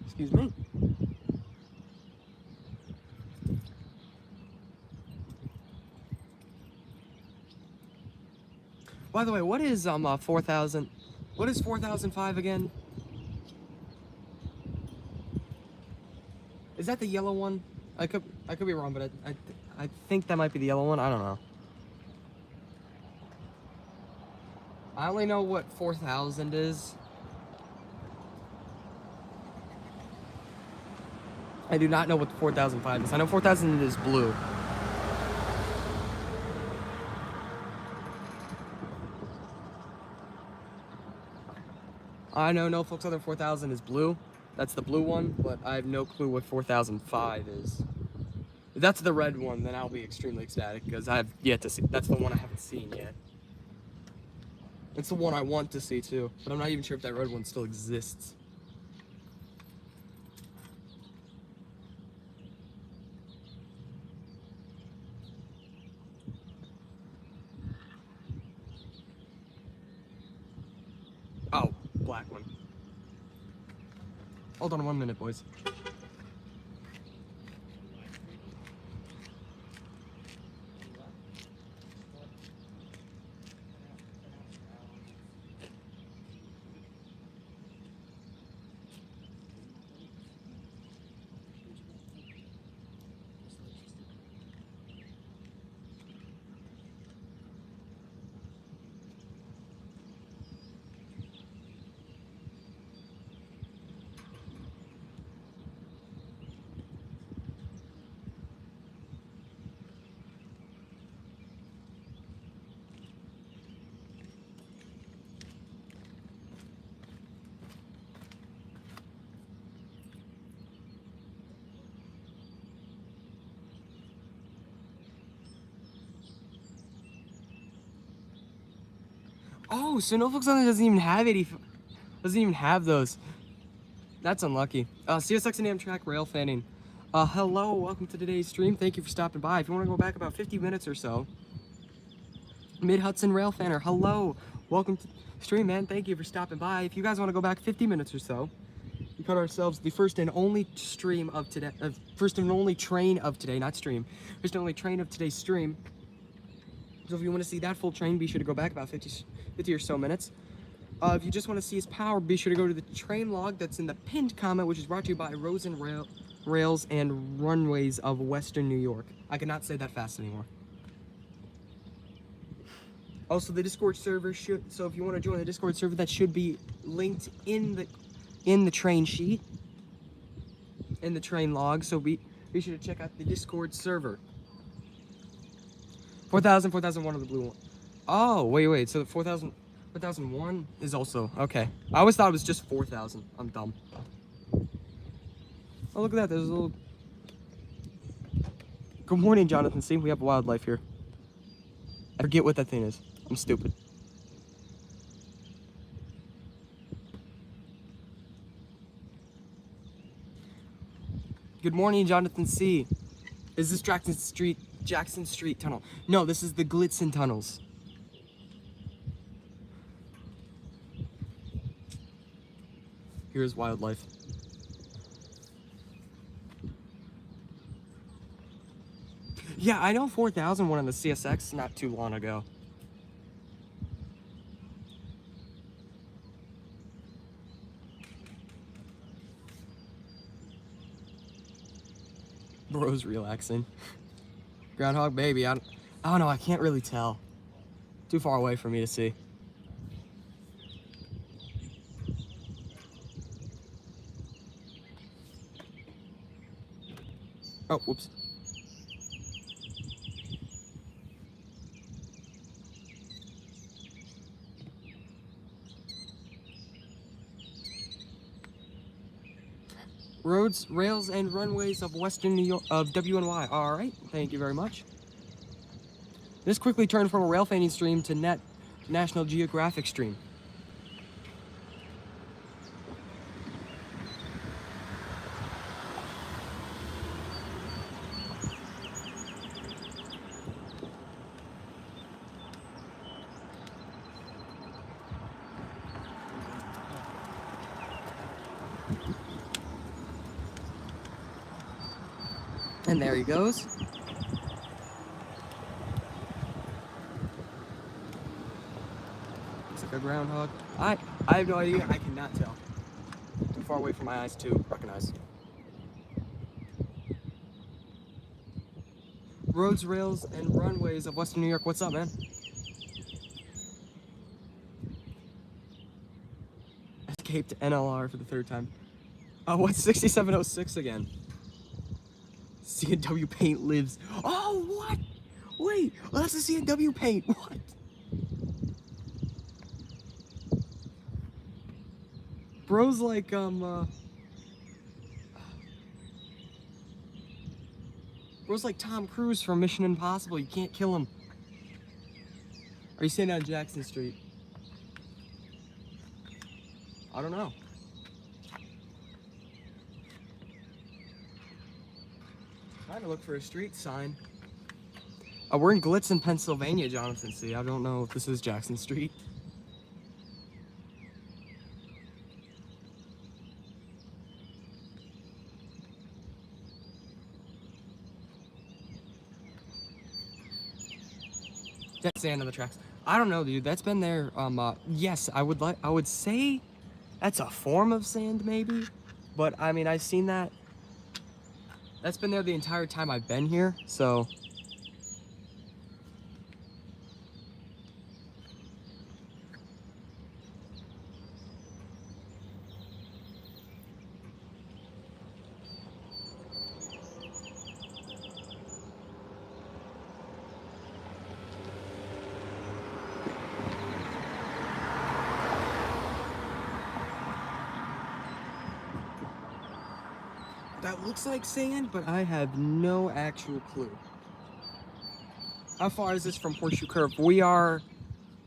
[SPEAKER 1] Excuse me. By the way, what is 4,000? What is 4005 again? Is that the yellow one? I could be wrong, but I think that might be the yellow one. I don't know. I only know what 4,000 is. I do not know what the 4005 is. I know 4,000 is blue. I know no folks other 4,000 is blue. That's the blue one, but I have no clue what 4005 is. If that's the red one, then I'll be extremely ecstatic because I've yet to see. That's the one I haven't seen yet. It's the one I want to see too, but I'm not even sure if that red one still exists. Oh, black one. Hold on 1 minute, boys. Oh, so Norfolk Southern doesn't even have those. That's unlucky. CSX and Amtrak Railfanning. Hello, welcome to today's stream. Thank you for stopping by. If you want to go back about 50 minutes or so, Mid-Hudson Railfanner. Hello, welcome to the stream, man. Thank you for stopping by. If you guys want to go back 50 minutes or so, we cut ourselves the first and only stream of today. First and only train of today, not stream. First and only train of today's stream. So if you want to see that full train, be sure to go back about 50 or so minutes. If you just want to see his power, be sure to go to the train log that's in the pinned comment, which is brought to you by Roads and Rails and Runways of Western New York. I cannot say that fast anymore. Also, the Discord server so if you want to join the Discord server, that should be linked in the train sheet, in the train log. So be sure to check out the Discord server. 4,000, 4,001 of the blue one. Oh, wait. So the 4,001 is also, okay. I always thought it was just 4,000. I'm dumb. Oh, look at that. There's a little... Good morning, Jonathan. See, we have wildlife here. I forget what that thing is. I'm stupid. Good morning, Jonathan C. Is this Jackson Street Tunnel? No, this is the Glitzin tunnels. Here's wildlife. Yeah, I know 4,001 on the CSX not too long ago. Bro's relaxing. Groundhog baby, I don't know, I can't really tell. Too far away for me to see. Oh, whoops. Roads, rails, and runways of Western New York, of WNY. All right, thank you very much. This quickly turned from a Railfanning stream to National Geographic stream. And there he goes. Looks like a groundhog. I have no idea. I cannot tell. Too far away from my eyes to recognize. Roads, rails, and runways of Western New York. What's up, man? Escaped NLR for the third time. What's 6706 again? C&W paint lives. Oh, what? Wait, well, that's the C&W paint. What? Bro's like, Bro's like Tom Cruise from Mission Impossible. You can't kill him. Are you standing on Jackson Street? I don't know. Trying to look for a street sign. We're in Glitzin, Pennsylvania, Jonathan C. I don't know if this is Jackson Street. That's sand on the tracks. I don't know, dude. That's been there. Yes, I would say that's a form of sand, maybe. But I mean, I've seen that. That's been there the entire time I've been here, so. That looks like sand, but I have no actual clue. How far is this from Horseshoe Curve? We are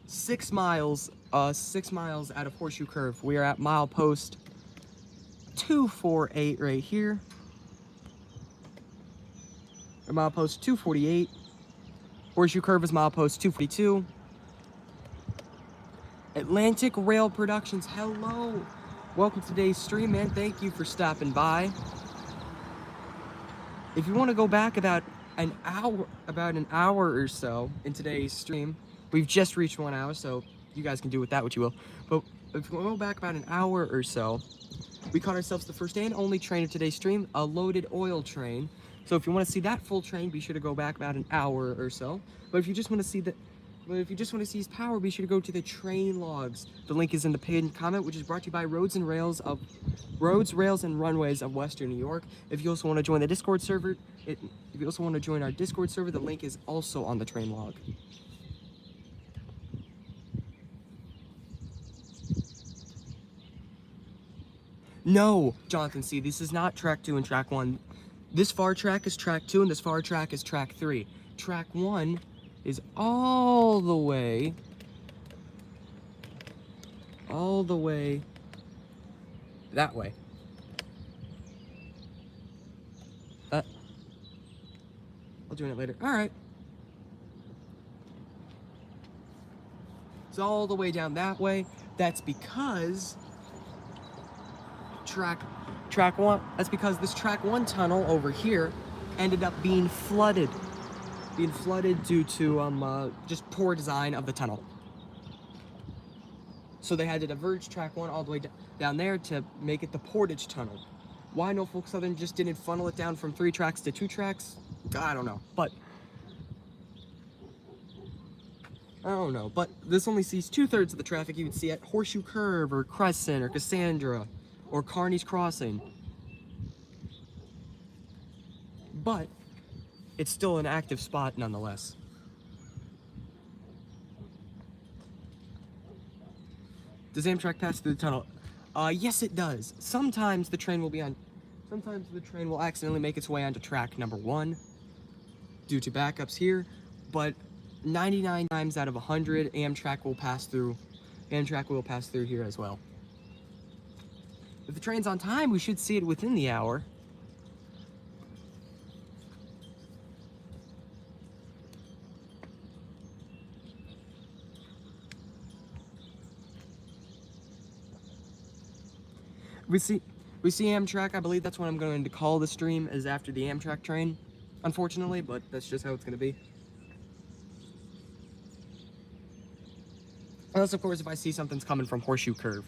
[SPEAKER 1] 6 miles out of Horseshoe Curve. We are at milepost 248 right here. Or milepost 248. Horseshoe Curve is milepost 242. Atlantic Rail Productions, hello. Welcome to today's stream, man. Thank you for stopping by. If you want to go back about an hour or so in today's stream, we've just reached 1 hour, so you guys can do with that what you will. But if you want to go back about an hour or so, we caught ourselves the first and only train of today's stream, a loaded oil train. So if you want to see that full train, be sure to go back about an hour or so. But if you just want to see his power, be sure to go to the train logs. The link is in the pinned comment, which is brought to you by Roads, Rails, and Runways of Western New York. If you also want to join the Discord server, if you also want to join our Discord server, the link is also on the train log. No, Jonathan C. This is not track 2 and track 1. This far track is track 2, and this far track is track 3. Track 1 is all the way that way. I'll join it later. All right. It's all the way down that way. That's because track 1. That's because this track 1 tunnel over here ended up being flooded. Due to just poor design of the tunnel. So they had to diverge track 1 all the way down there to make it the portage tunnel. Why Norfolk Southern just didn't funnel it down from 3 tracks to 2 tracks, I don't know. But this only sees 2/3 of the traffic you would see at Horseshoe Curve or Crescent or Cassandra or Kearney's Crossing. But it's still an active spot nonetheless. Does Amtrak pass through the tunnel? Yes, it does. Sometimes the train will accidentally make its way onto track number 1 due to backups here, but 99 times out of 100, Amtrak will pass through here as well. If the train's on time, we should see it within the hour. We see Amtrak. I believe that's what I'm going to call the stream, is after the Amtrak train, unfortunately, but that's just how it's going to be. Unless, of course, if I see something's coming from Horseshoe Curve.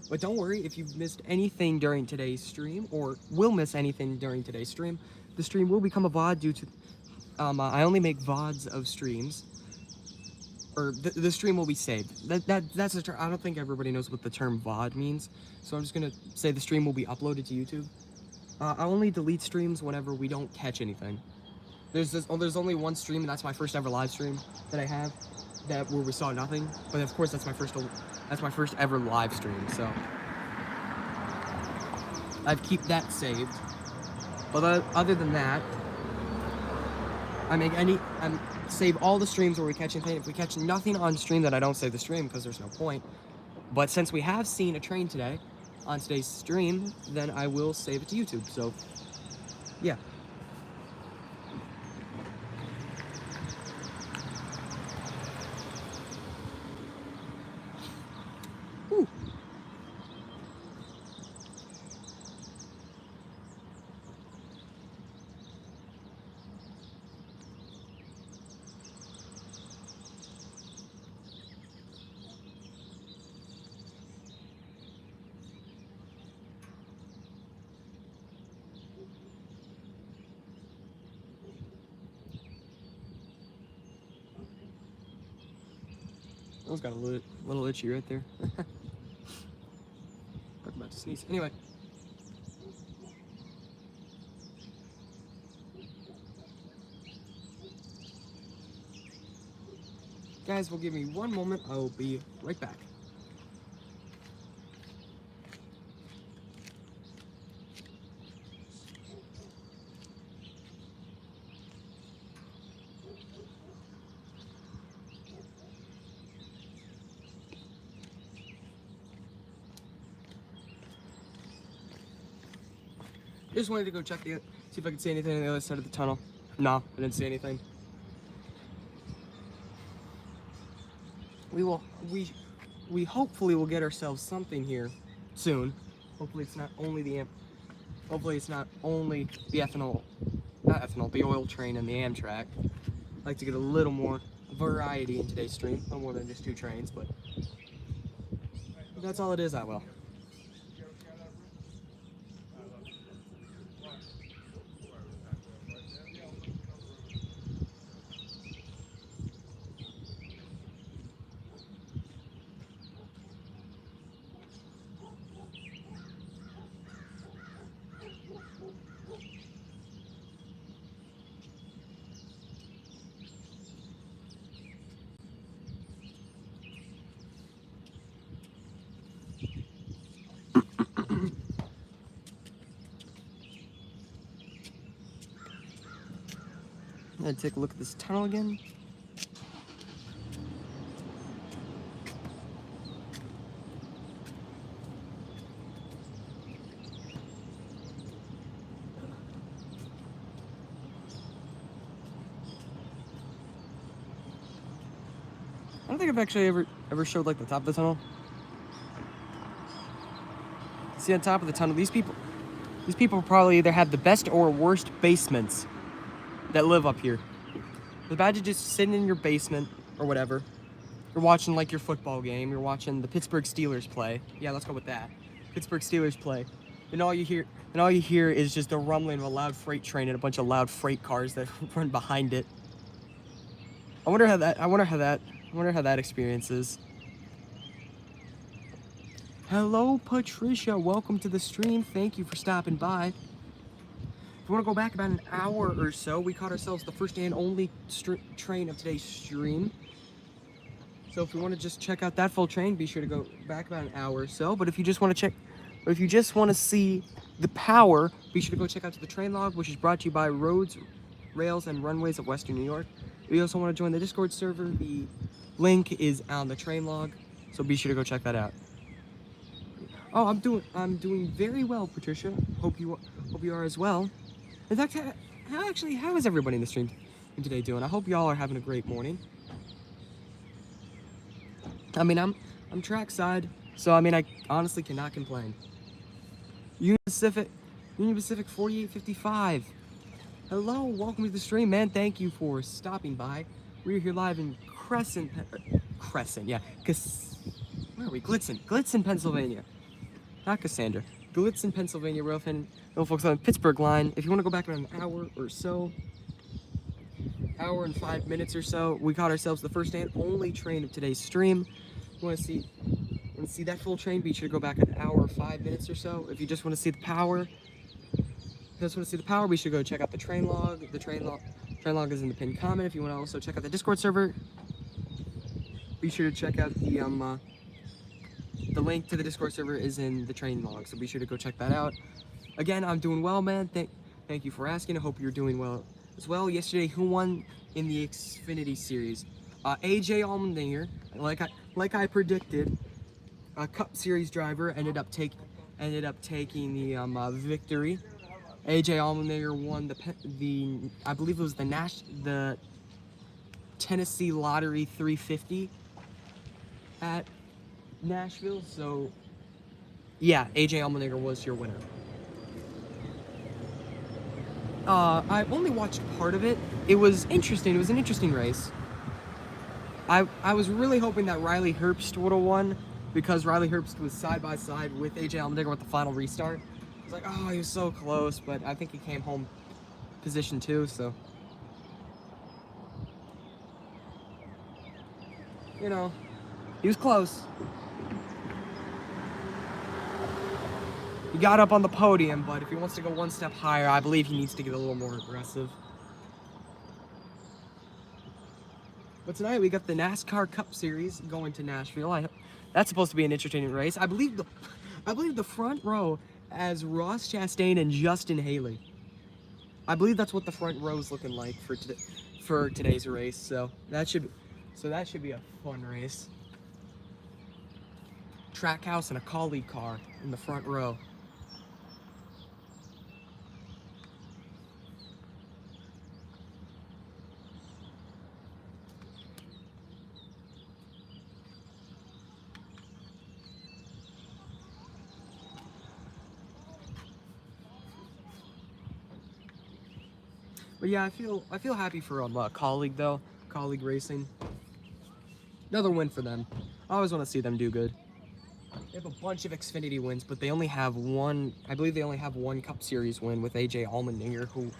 [SPEAKER 1] But don't worry, if you've missed anything during today's stream, or will miss anything during today's stream, the stream will become a VOD due to... I only make VODs of streams, or the stream will be saved. That's a term. I don't think everybody knows what the term VOD means, so I'm just gonna say the stream will be uploaded to YouTube. I only delete streams whenever we don't catch anything. There's only one stream, and that's my first ever live stream that I have, where we saw nothing. But of course, that's my first ever live stream. So I've keep that saved. But other than that, I save all the streams where we catch anything. If we catch nothing on stream, then I don't save the stream because there's no point. But since we have seen a train today on today's stream, then I will save it to YouTube. So, yeah. Whew. I was got a little itchy right there. I'm about to sneeze. Anyway. Guys, will give me one moment. I will be right back. Just wanted to go check see if I could see anything on the other side of the tunnel. No, I didn't see anything. We hopefully will get ourselves something here soon. Hopefully it's not only the the oil train and the Amtrak. I'd like to get a little more variety in today's stream, no more than just 2 trains, but that's all it is. I will. I'm gonna take a look at this tunnel again. I don't think I've actually ever showed like the top of the tunnel. See, on top of the tunnel, these people probably either have the best or worst basements that live up here. The badge is just sitting in your basement, or whatever. You're watching like your football game. You're watching the Pittsburgh Steelers play. Yeah, let's go with that. Pittsburgh Steelers play. And all you hear is just the rumbling of a loud freight train and a bunch of loud freight cars that run behind it. I wonder how that experience is. Hello, Patricia. Welcome to the stream. Thank you for stopping by. If you want to go back about an hour or so, we caught ourselves the first and only train of today's stream. So if you want to just check out that full train, be sure to go back about an hour or so. But if you just want to see the power, be sure to go check out the train log, which is brought to you by Roads, Rails, and Runways of Western New York. If you also want to join the Discord server, the link is on the train log, so be sure to go check that out. Oh, I'm doing very well, Patricia. Hope you are as well. In fact, how is everybody in the stream today doing? I hope y'all are having a great morning. I mean, I'm trackside, so I mean, I honestly cannot complain. Union Pacific 4855. Hello, welcome to the stream, man. Thank you for stopping by. We're here live in Glitzin, Pennsylvania. Not Cassandra. Glitzin, Pennsylvania, Railfanning, folks on Pittsburgh line. If you want to go back about an hour or so, hour and 5 minutes or so, we caught ourselves the first and only train of today's stream. You want to see that full train? Be sure to go back an hour or 5 minutes or so. If you just want to see the power, we should go check out the train log. The train log is in the pinned comment. If you want to also check out the Discord server, be sure to check out the link to the Discord server is in the train log, so be sure to go check that out. Again, I'm doing well, man. Thank you for asking. I hope you're doing well as well. Yesterday, who won in the Xfinity series? AJ Allmendinger, like I predicted, a Cup Series driver ended up taking the victory. AJ Allmendinger won the I believe it was the Tennessee Lottery 350 at Nashville. So yeah, AJ Allmendinger was your winner. I only watched part of it. It was interesting. It was an interesting race. I was really hoping that Riley Herbst would have won, because Riley Herbst was side by side with AJ Allmendinger with the final restart. I was like, oh, he was so close, but I think he came home position 2, so. You know, he was close. He got up on the podium, but if he wants to go one step higher, I believe he needs to get a little more aggressive. But tonight we got the NASCAR Cup Series going to Nashville. That's supposed to be an interesting race. I believe the front row has Ross Chastain and Justin Haley. I believe that's what the front row is looking like for today's race. So that should be a fun race. Trackhouse and a colleague car in the front row. But yeah, I feel happy for colleague though. Colleague Racing. Another win for them. I always want to see them do good. They have a bunch of Xfinity wins, but they only have one. I believe they only have one Cup Series win with AJ Allmendinger, who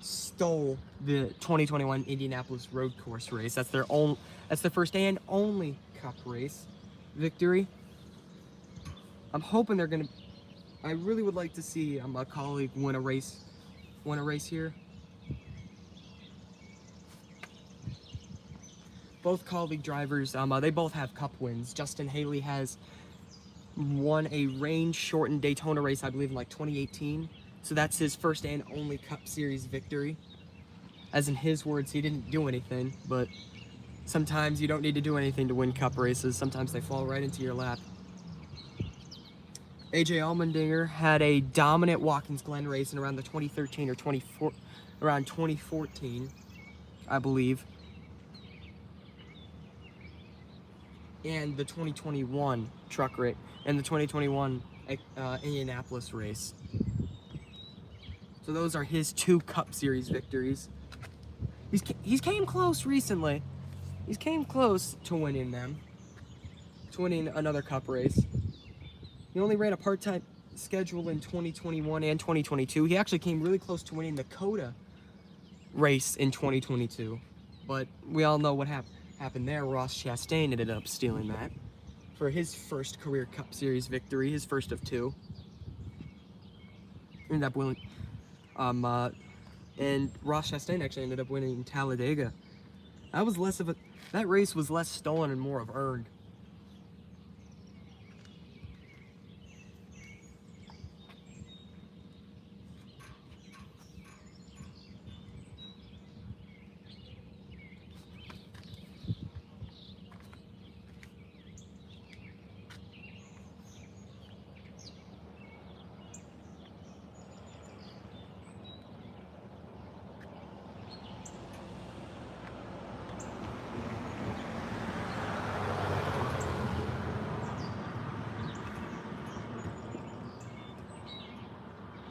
[SPEAKER 1] stole the 2021 Indianapolis Road Course race. That's their first and only Cup race victory. I'm hoping they're gonna. I really would like to see a colleague win a race here. Both colleague drivers, they both have Cup wins. Justin Haley has won a range-shortened Daytona race, I believe, in like 2018. So that's his first and only Cup Series victory. As in his words, he didn't do anything, but sometimes you don't need to do anything to win Cup races. Sometimes they fall right into your lap. AJ Allmendinger had a dominant Watkins Glen race in around the 2013 or 2014, I believe. And the 2021 truck race, and the 2021 Indianapolis race. So those are his 2 Cup Series victories. He's came close recently. He came close to winning them, to winning another cup race. He only ran a part-time schedule in 2021 and 2022. He actually came really close to winning the COTA race in 2022. But we all know what happened there. Ross Chastain ended up stealing that for his first career Cup Series victory, his first of two. Ended up winning, and Ross Chastain actually ended up winning Talladega. That race was less stolen and more of earned.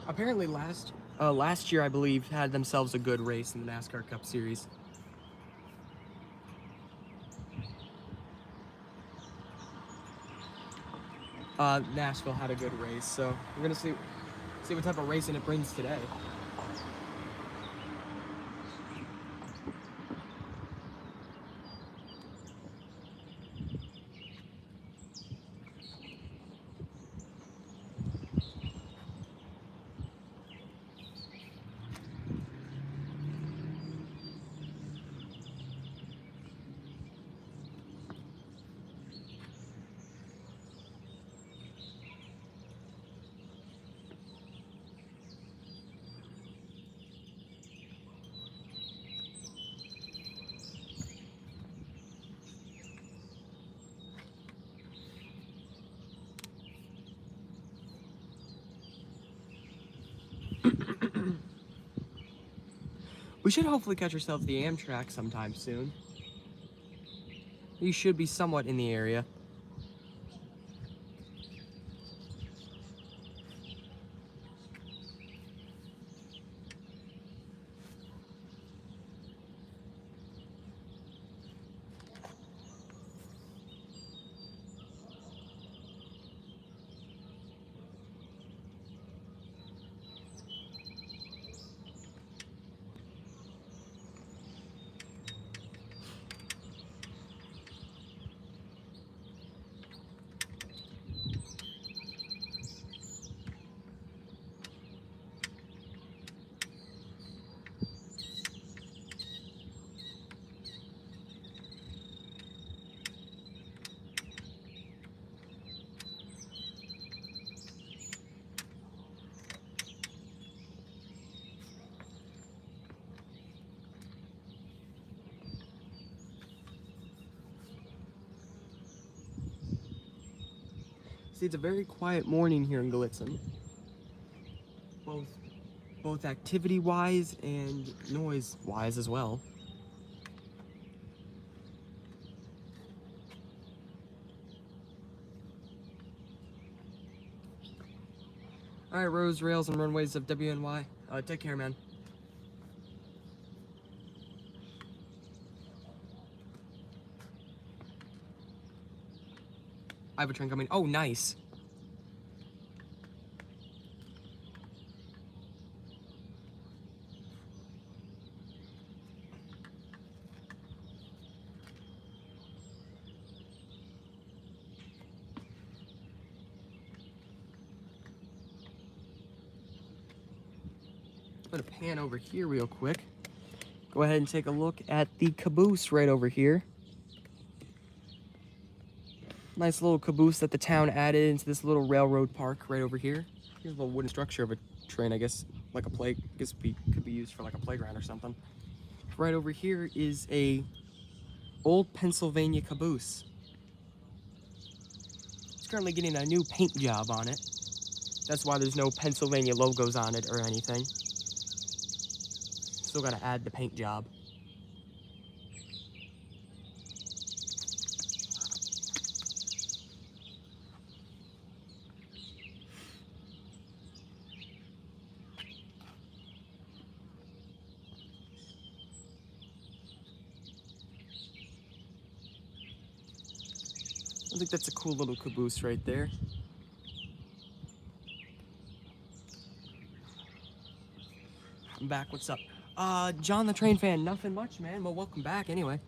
[SPEAKER 1] Apparently last year, I believe, had themselves a good race in the NASCAR Cup Series. Nashville had a good race, so we're gonna see what type of racing it brings today. We should hopefully catch ourselves the Amtrak sometime soon. You should be somewhat in the area. See, it's a very quiet morning here in Gallitzin. Both activity-wise and noise-wise as well. All right, roads, rails, and runways of WNY. Take care, man. I have a train coming. Oh, nice. I'm gonna pan over here real quick. Go ahead and take a look at the caboose right over here. Nice little caboose that the town added into this little railroad park right over here. Here's a little wooden structure of a train, I guess, like a play. I guess could be used for like a playground or something. Right over here is a old Pennsylvania caboose. It's currently getting a new paint job on it. That's why there's no Pennsylvania logos on it or anything. Still gotta add the paint job. I think that's a cool little caboose right there. I'm back. What's up? John the Train Fan. Nothing much, man. Well, welcome back anyway.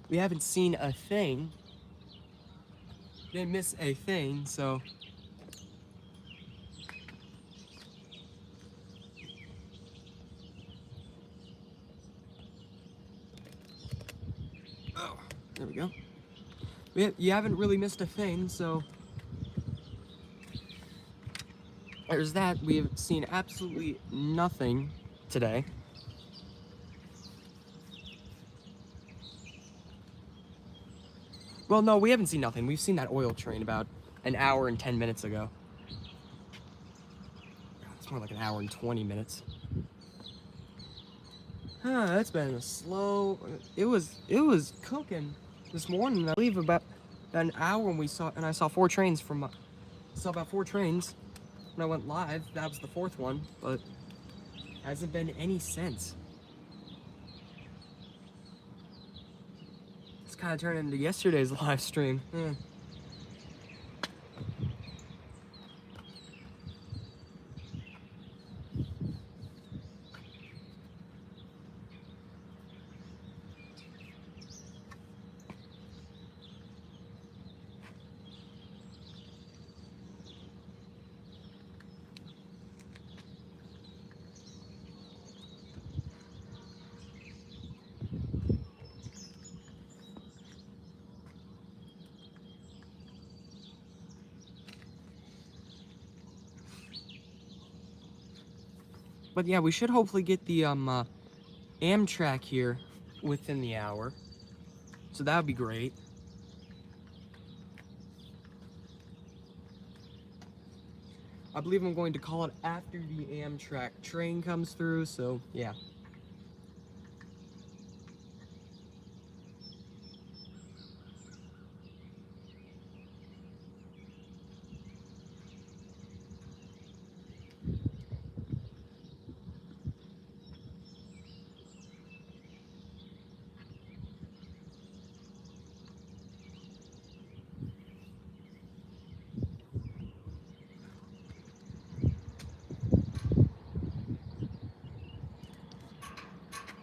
[SPEAKER 1] We haven't seen a thing. Didn't miss a thing, so. Oh, there we go. You haven't really missed a thing, so. There's that. We've seen absolutely nothing today. Well, no, we haven't seen nothing. We've seen that oil train about an hour and 10 minutes ago. It's more like an hour and 20 minutes. That's been a slow. It was cooking this morning. I believe about an hour when I saw 4 trains from. Saw about 4 trains when I went live. That was the 4th one, but hasn't been any since. It's kind of turned into yesterday's live stream. But yeah, we should hopefully get the Amtrak here within the hour. So that would be great. I believe I'm going to call it after the Amtrak train comes through, so yeah.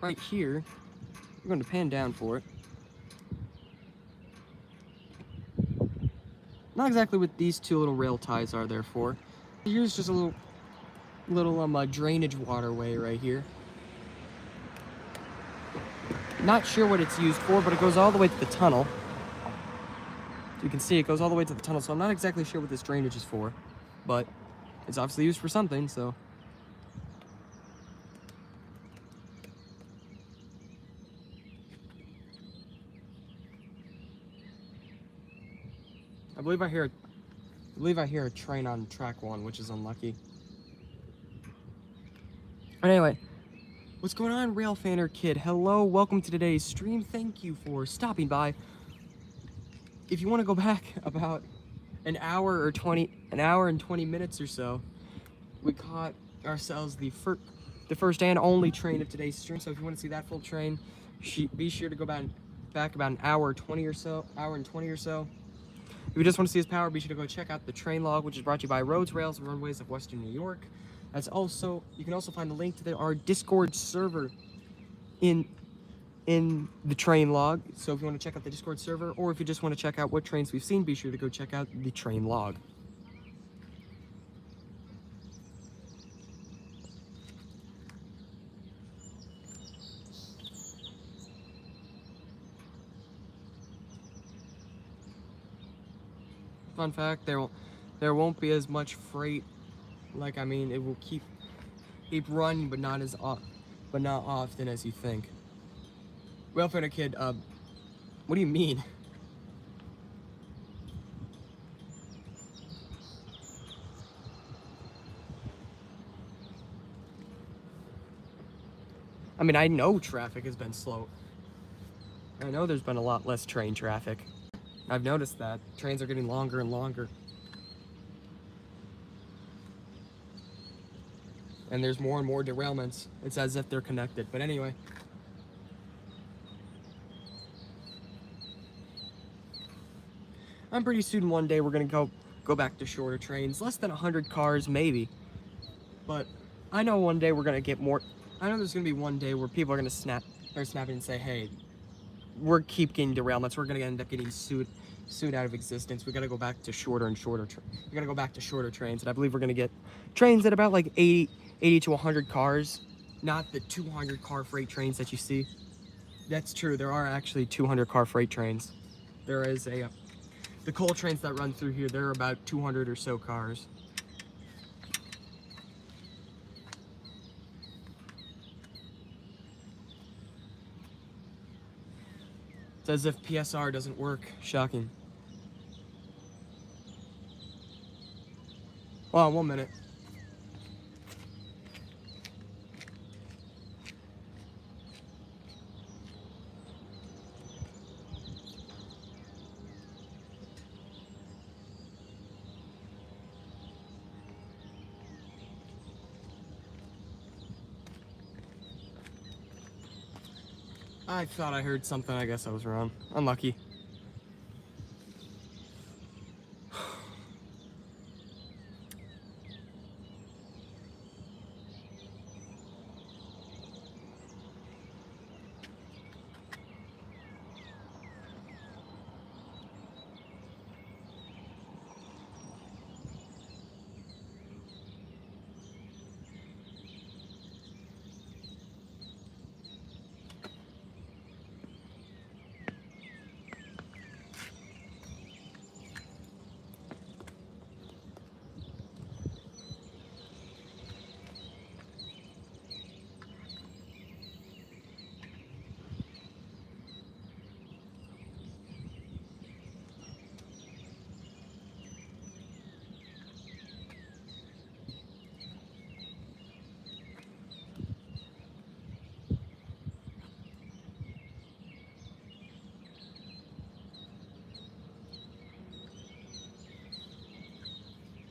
[SPEAKER 1] Right here, we're going to pan down for it. Not exactly what these 2 little rail ties are there for. Here's just a little drainage waterway right here. Not sure what it's used for, but it goes all the way to the tunnel. So you can see it goes all the way to the tunnel, so I'm not exactly sure what this drainage is for, but it's obviously used for something, so. I believe I hear a train on track 1, which is unlucky. But anyway, what's going on, Railfanner kid? Hello, welcome to today's stream. Thank you for stopping by. If you want to go back about an hour and 20 minutes or so, we caught ourselves the first and only train of today's stream. So if you want to see that full train, be sure to go back about an hour and 20 or so. If you just want to see his power, be sure to go check out the train log, which is brought to you by Roads, Rails, and Runways of Western New York. You can also find a link to our Discord server in the train log. So if you want to check out the Discord server, or if you just want to check out what trains we've seen, be sure to go check out the train log. Fun fact, there won't be as much freight. Like, I mean, it will keep running, but not often as you think. Railfanner kid, what do you mean? I mean, I know traffic has been slow. I know there's been a lot less train traffic. I've noticed that. Trains are getting longer and longer. And there's more and more derailments. It's as if they're connected. But anyway. I'm pretty soon one day we're gonna go back to shorter trains, less than 100 cars maybe. But I know one day we're gonna get more. I know there's gonna be one day where people are gonna snap and say, hey, we're keep getting derailments. We're gonna end up getting sued out of existence. We gotta go back to shorter and shorter. We gotta go back to shorter trains, and I believe we're gonna get trains at about like 80 to 100 cars, not the 200 car freight trains that you see. That's true. There are actually 200 car freight trains. There is the coal trains that run through here. There are about 200 or so cars. It's as if PSR doesn't work. Shocking. Hold on 1 minute. I thought I heard something. I guess I was wrong. Unlucky.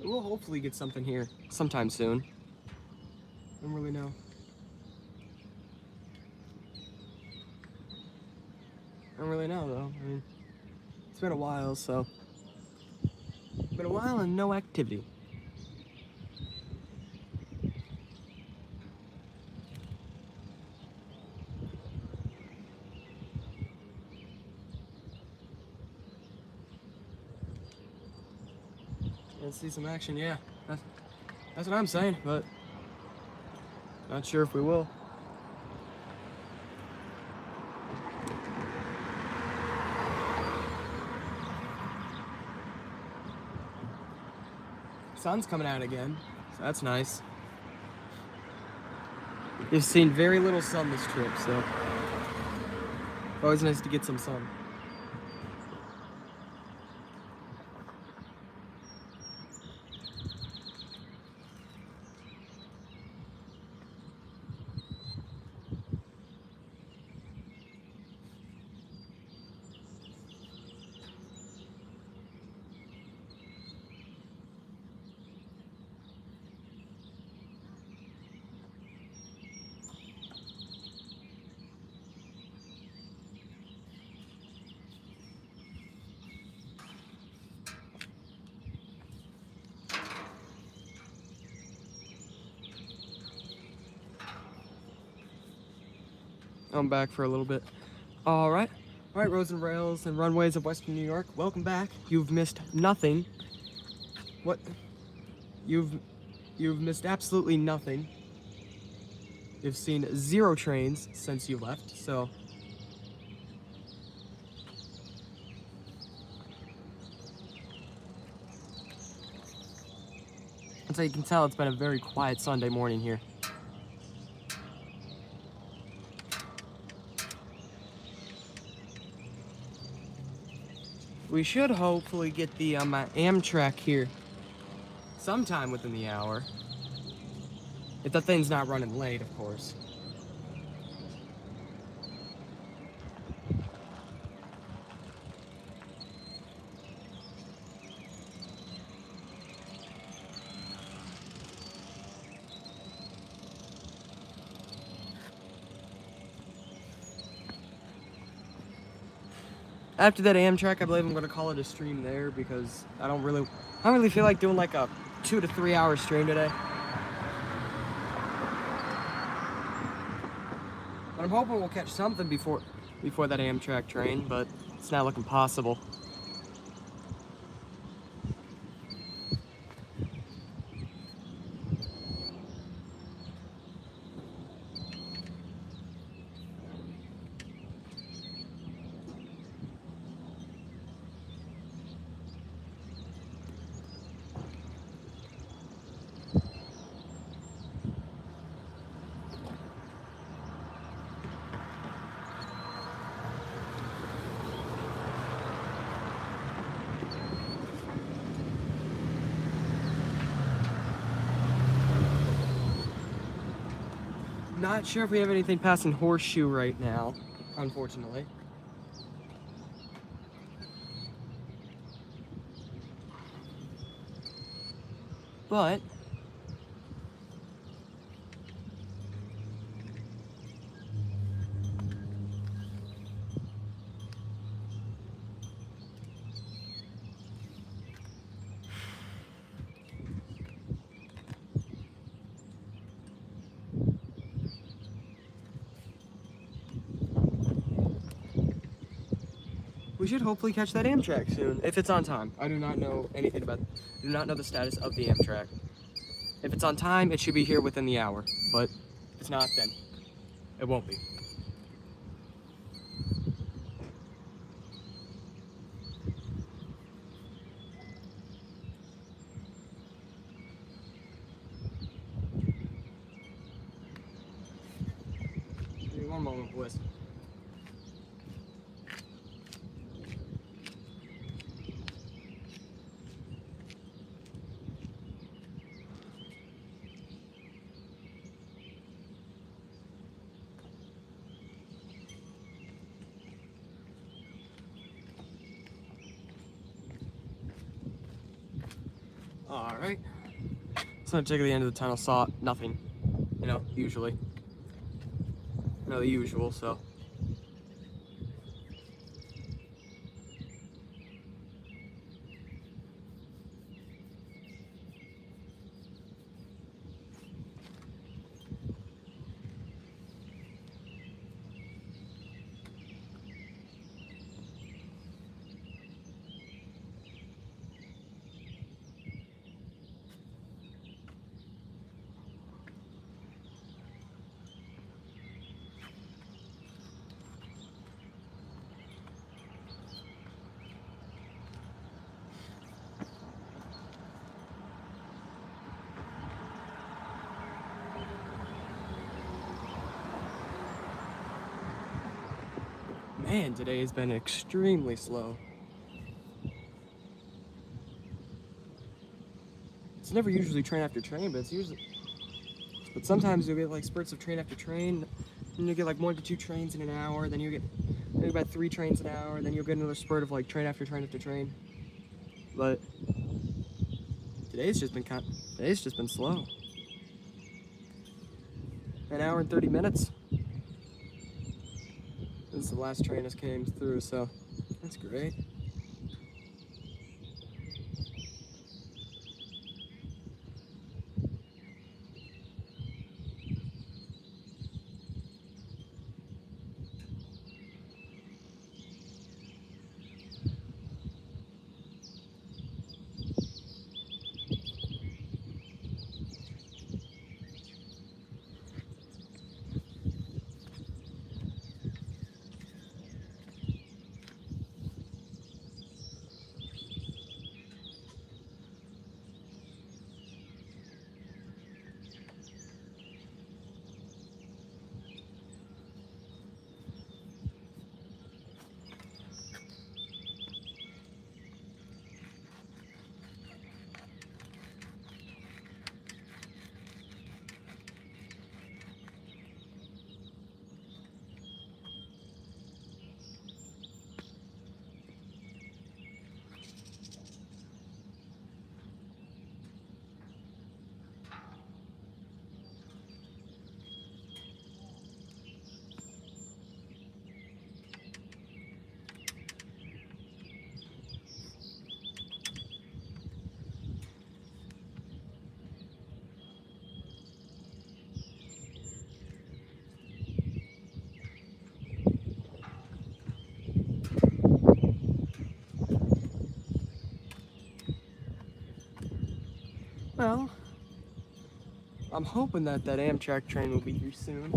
[SPEAKER 1] We'll hopefully get something here sometime soon. I don't really know. I don't really know though. I mean, it's been a while, so. It's been a while and no activity. Let's see some action, yeah. That's what I'm saying, but not sure if we will. Sun's coming out again, so that's nice. You've seen very little sun this trip, so always nice to get some sun. I'm back for a little bit. All right, roads and rails and runways of Western New York. Welcome back. You've missed nothing. What? You've missed absolutely nothing. You've seen 0 trains since you left. So. So you can tell it's been a very quiet Sunday morning here. We should hopefully get the Amtrak here sometime within the hour. If the thing's not running late, of course. After that Amtrak, I believe I'm gonna call it a stream there because I don't really feel like doing like a 2 to 3 hour stream today. But I'm hoping we'll catch something before that Amtrak train, but it's not looking possible. Not sure if we have anything passing Horseshoe right now, unfortunately. But we should hopefully catch that Amtrak soon, if it's on time. I do not know anything about, I do not know the status of the Amtrak. If it's on time, it should be here within the hour, but if it's not, then it won't be. Give me one moment, boys. All right. So I check at the end of the tunnel, saw nothing. You know, usually. You know, the usual, so. Man, today has been extremely slow. It's never usually train after train, but it's usually. But sometimes you'll get like spurts of train after train, and you'll get like 1 to 2 trains in an hour, then you'll get maybe about 3 trains an hour, then you'll get another spurt of like train after train after train. But today's just been slow. An hour and 30 minutes since the last train has came through, so that's great. I'm hoping that that Amtrak train will be here soon.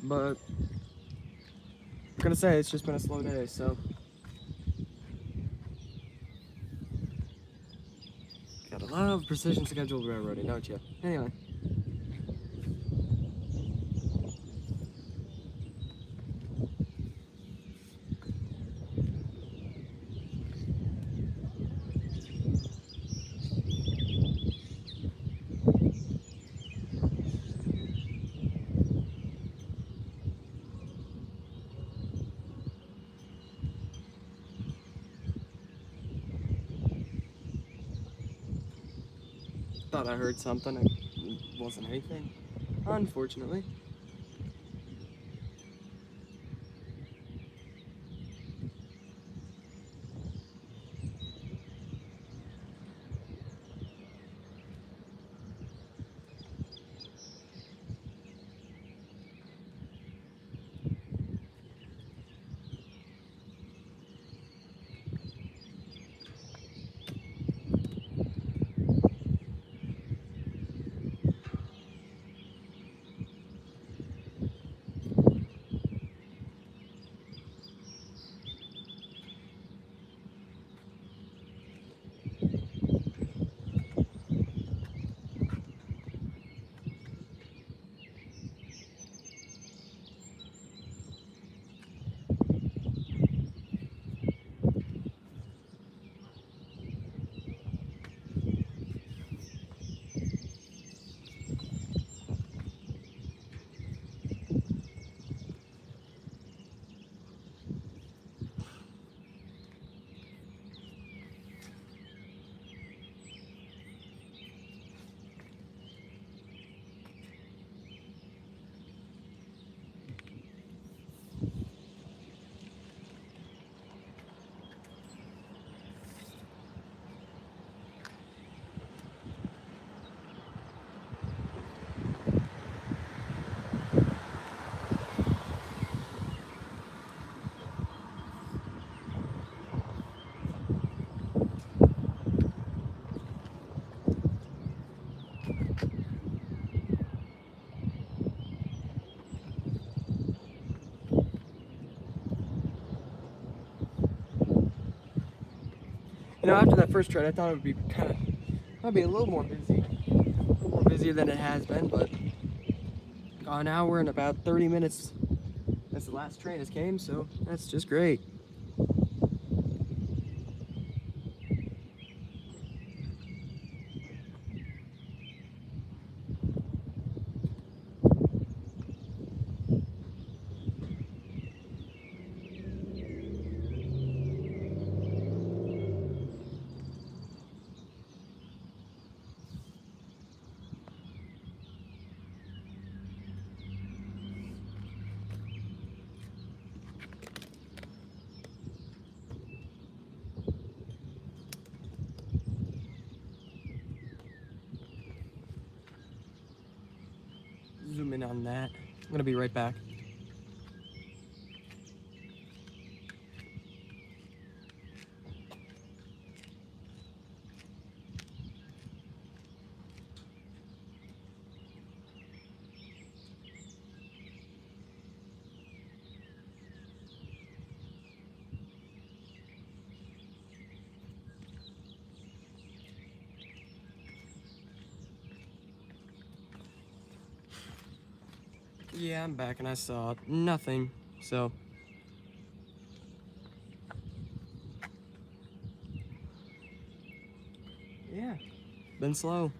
[SPEAKER 1] But I'm gonna say it's just been a slow day, so gotta love precision scheduled railroading, don't you? Anyway. Thought I heard something. It wasn't anything, unfortunately. You know, after that first train, I thought it would be might be a little more busy, a little more busier than it has been. But now we're in about 30 minutes since the last train has came, so that's just great. Zoom in on that. I'm gonna be right back. Yeah, I'm back and I saw nothing, so. Yeah, been slow.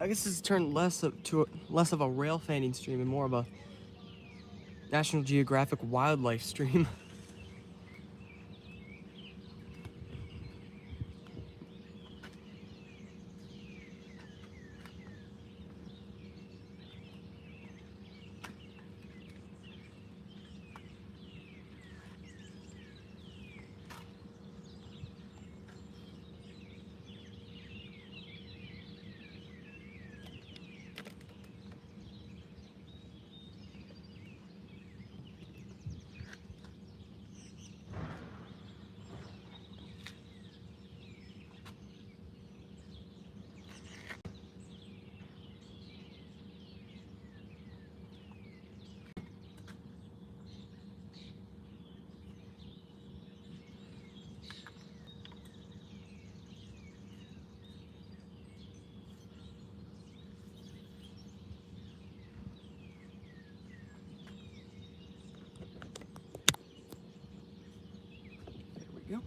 [SPEAKER 1] I guess this has turned less of a rail fanning stream and more of a National Geographic wildlife stream. There we go.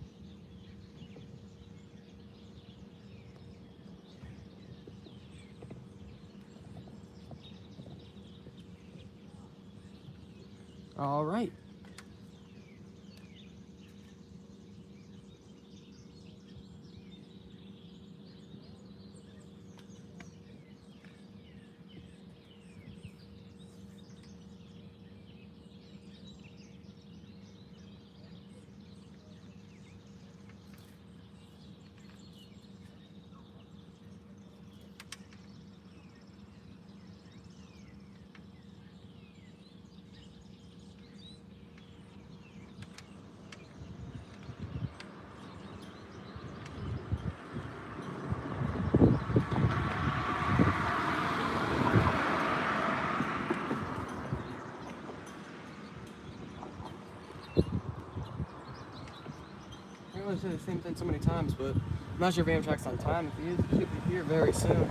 [SPEAKER 1] All right. I realize I say the same thing so many times, but I'm not sure if Amtrak's on time. If he is, he should be here very soon.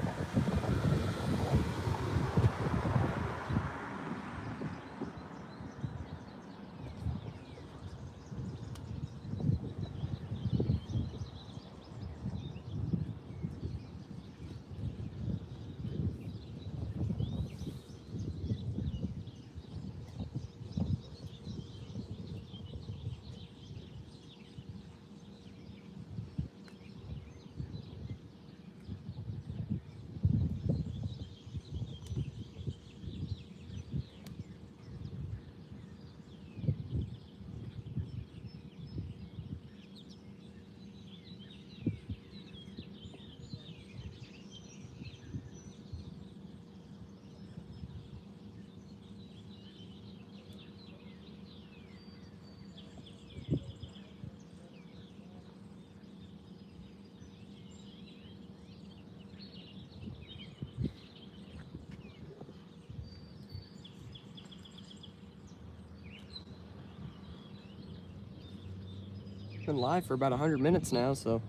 [SPEAKER 1] Been live for about 100 minutes now, so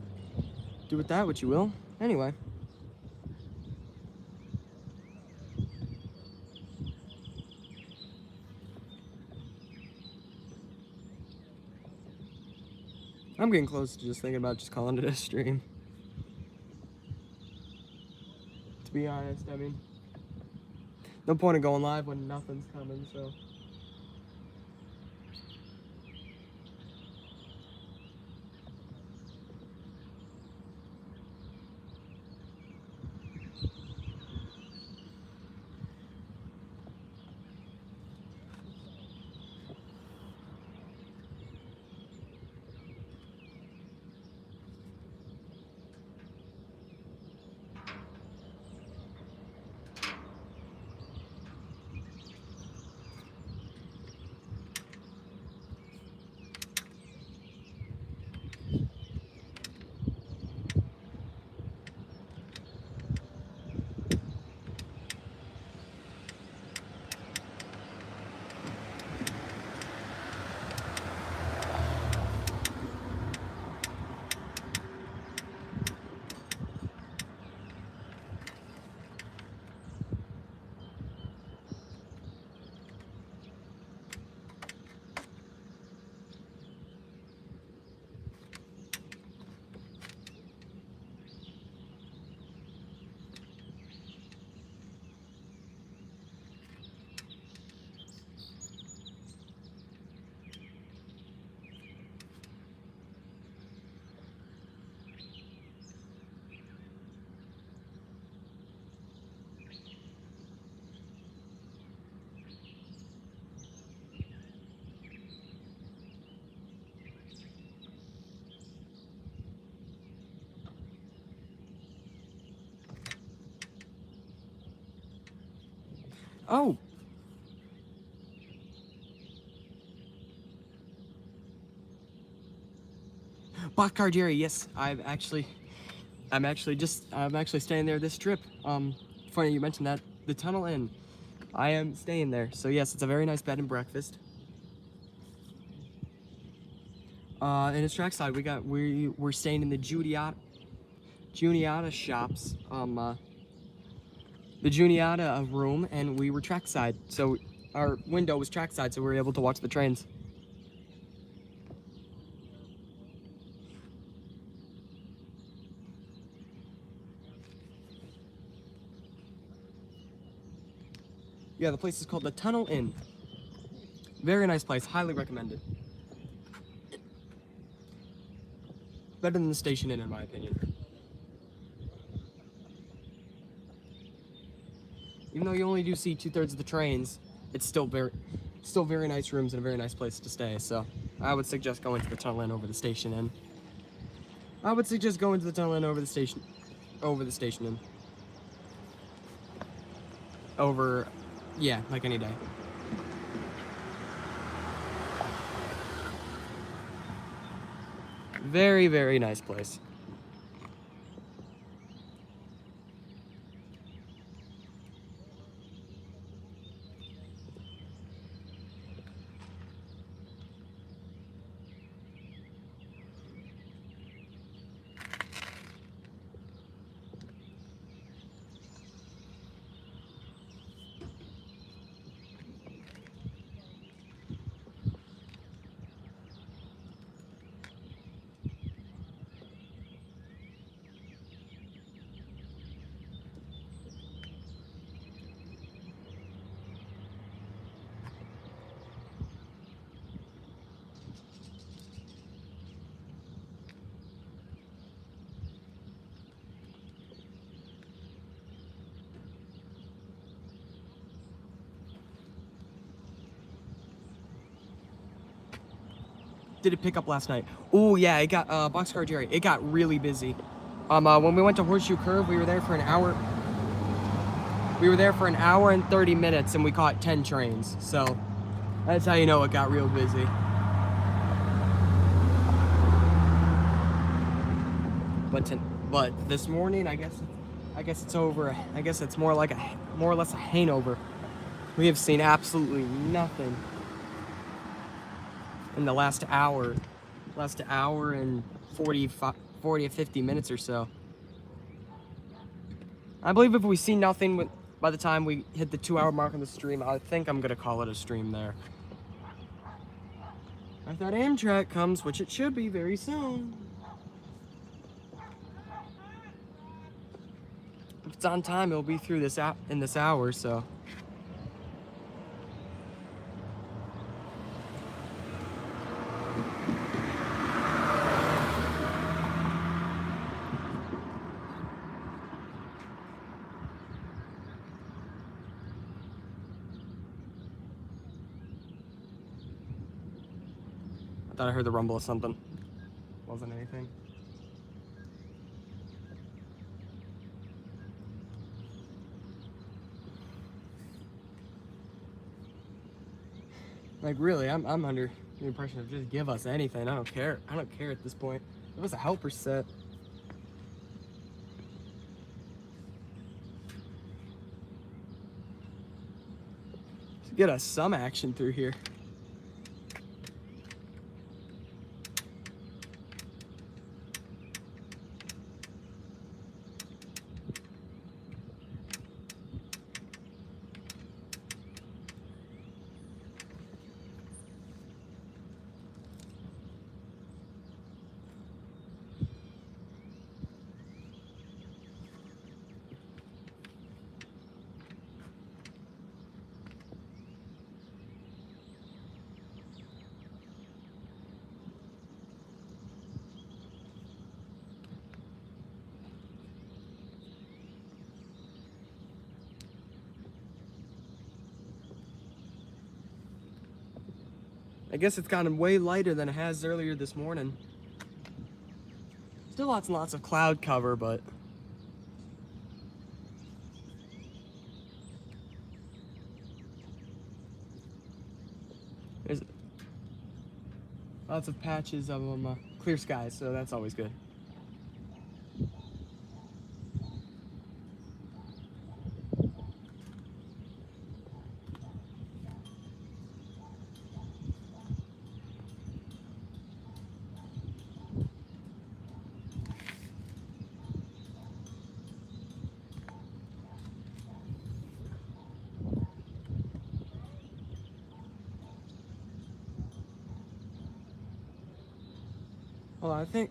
[SPEAKER 1] do with that what you will. Anyway. I'm getting close to just thinking about just calling it a stream. To be honest, I mean, no point in going live when nothing's coming, so. Oh. Boxcar Jerry, yes, I'm actually staying there this trip. Funny you mentioned that. The Tunnel Inn. I am staying there. So yes, it's a very nice bed and breakfast. And it's trackside. We're staying in the Juniata shops. The Juniata room, and we were trackside. So our window was trackside, so we were able to watch the trains. Yeah, the place is called the Tunnel Inn. Very nice place. Highly recommended. Better than the Station Inn, in my opinion. Even though you only do see 2/3 of the trains, it's still very nice rooms and a very nice place to stay. So I would suggest going to the Tunnel Inn over the Station Inn. I would suggest going to the Tunnel Inn over the Station Inn. Yeah, like any day. Very, very nice place. Did it pick up last night? Oh yeah, it got Boxcar Jerry. It got really busy. When we went to Horseshoe Curve, we were there for an hour. We were there for an hour and 30 minutes, and we caught 10 trains. So that's how you know it got real busy. But this morning, I guess it's over. I guess it's more or less a hangover. We have seen absolutely nothing in the last hour and 40 to 50 minutes or so. I believe if we see nothing by the time we hit the 2-hour mark on the stream, I think I'm gonna call it a stream there. If that Amtrak comes, which it should be very soon. If it's on time, it'll be through in this hour, so. I thought I heard the rumble of something. Wasn't anything. Like really, I'm under the impression of just give us anything. I don't care. I don't care at this point. It was a helper set. To get us some action through here. I guess it's gotten way lighter than it has earlier this morning. Still lots and lots of cloud cover, but There's lots of patches of clear skies, so that's always good. Hold on, I think.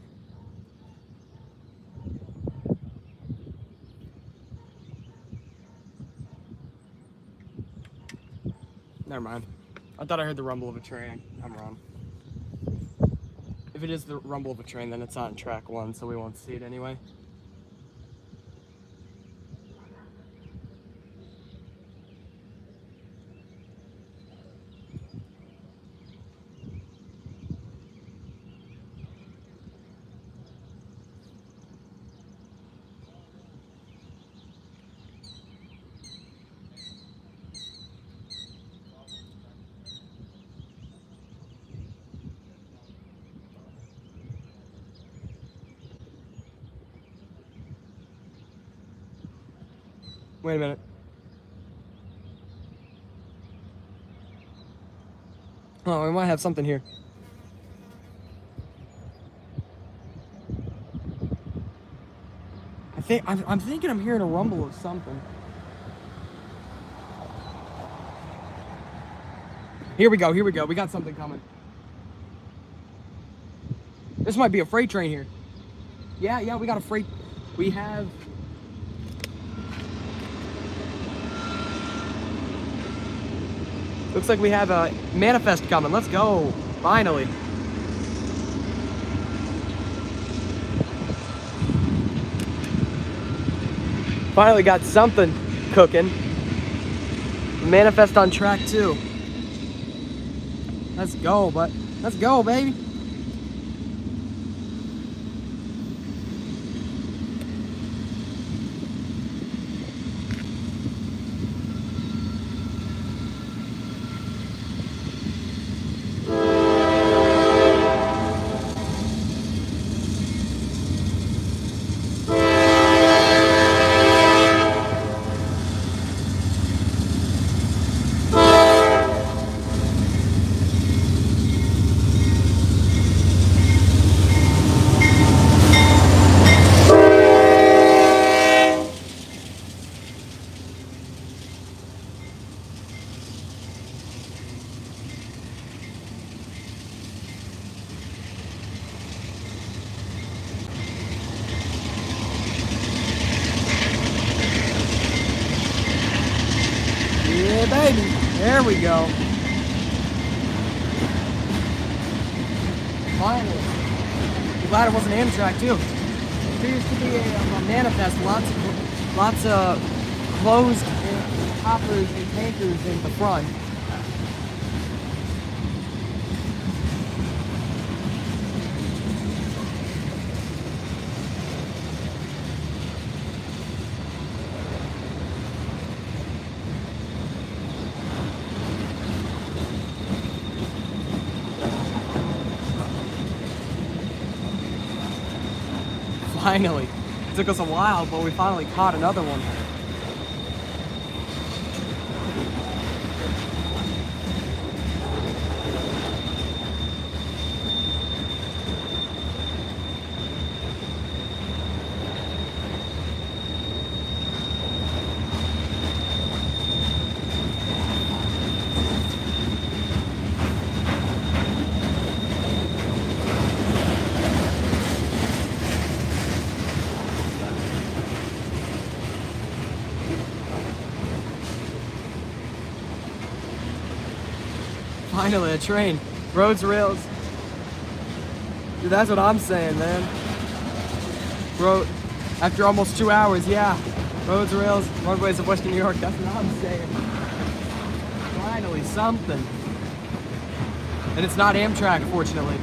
[SPEAKER 1] Never mind. I thought I heard the rumble of a train. I'm wrong. If it is the rumble of a train, then it's on track 1, so we won't see it anyway. Wait a minute. Oh, we might have something here. I'm thinking I'm hearing a rumble of something. Here we go. We got something coming. This might be a freight train here. Yeah, we got a freight. We have. Looks like we have a manifest coming. Let's go. Finally. Finally got something cooking. Manifest on track 2. Let's go, let's go, baby. Yeah, baby. There we go. Finally. I'm glad it wasn't Amtrak, too. It appears to be a manifest. Lots of closed hoppers and tankers in the front. Finally. It took us a while, but we finally caught another one. Finally, a train. Roads, rails. Dude, that's what I'm saying, man. Road, after almost 2 hours, yeah. Roads, rails, roadways of Western New York, that's what I'm saying. Finally, something. And it's not Amtrak, fortunately.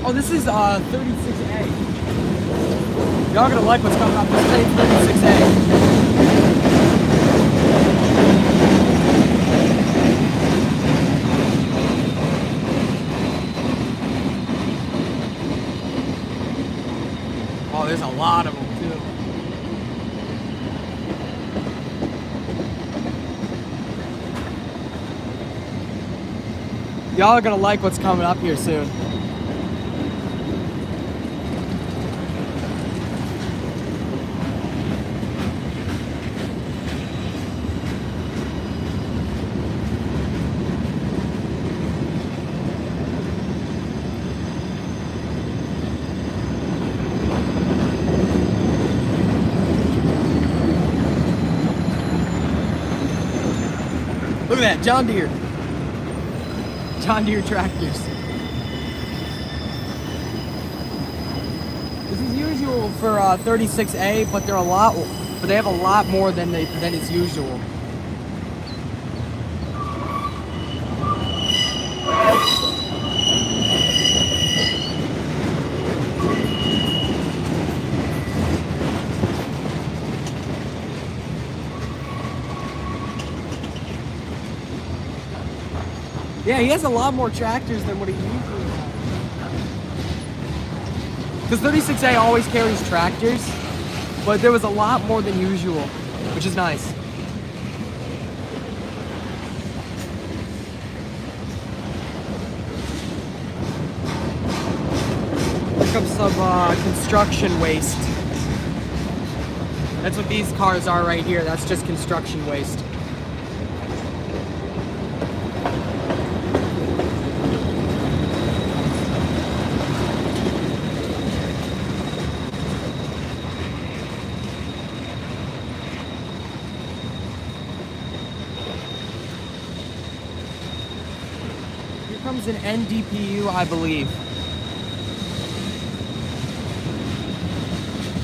[SPEAKER 1] Oh, this is 36A. Y'all gonna like what's coming up. This train's 36A. Oh, there's a lot of them too. Y'all are gonna like what's coming up here soon. Look at that, John Deere. John Deere tractors. This is usual for 36A, but they're but they have a lot more than is usual. Yeah, he has a lot more tractors than what he usually has. Because 36A always carries tractors, but there was a lot more than usual, which is nice. Here comes some construction waste. That's what these cars are right here. That's just construction waste. Comes an NDPU, I believe.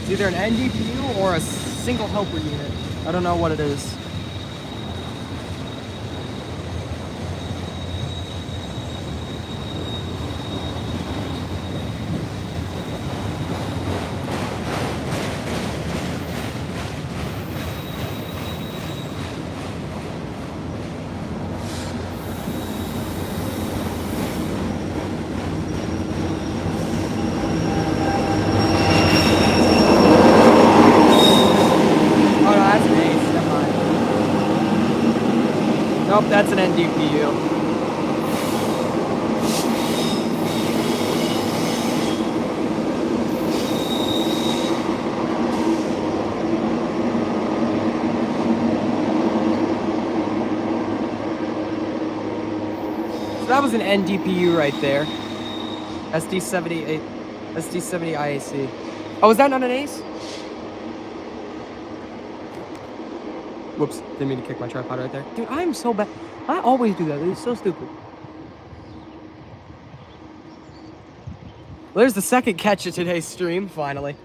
[SPEAKER 1] It's either an NDPU or a single helper unit. I don't know what it is. Nope, that's an NDPU. So that was an NDPU right there. SD78, SD70 IAC. Oh, was that not an ACE? Whoops, didn't mean to kick my tripod right there. Dude, I am so bad. I always do that. It's so stupid. Well, there's the second catch of today's stream, finally.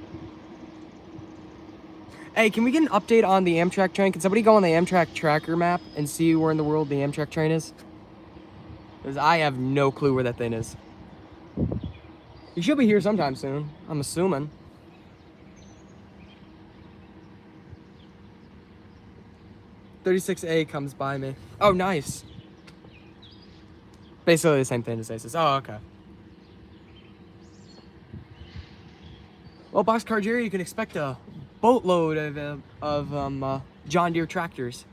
[SPEAKER 1] Hey, can we get an update on the Amtrak train? Can somebody go on the Amtrak tracker map and see where in the world the Amtrak train is? Because I have no clue where that thing is. You should be here sometime soon, I'm assuming. "36A comes by me." Oh, nice. Basically the same thing as ACES. Oh, okay. Well, Boxcar Jerry, you can expect a boatload of John Deere tractors.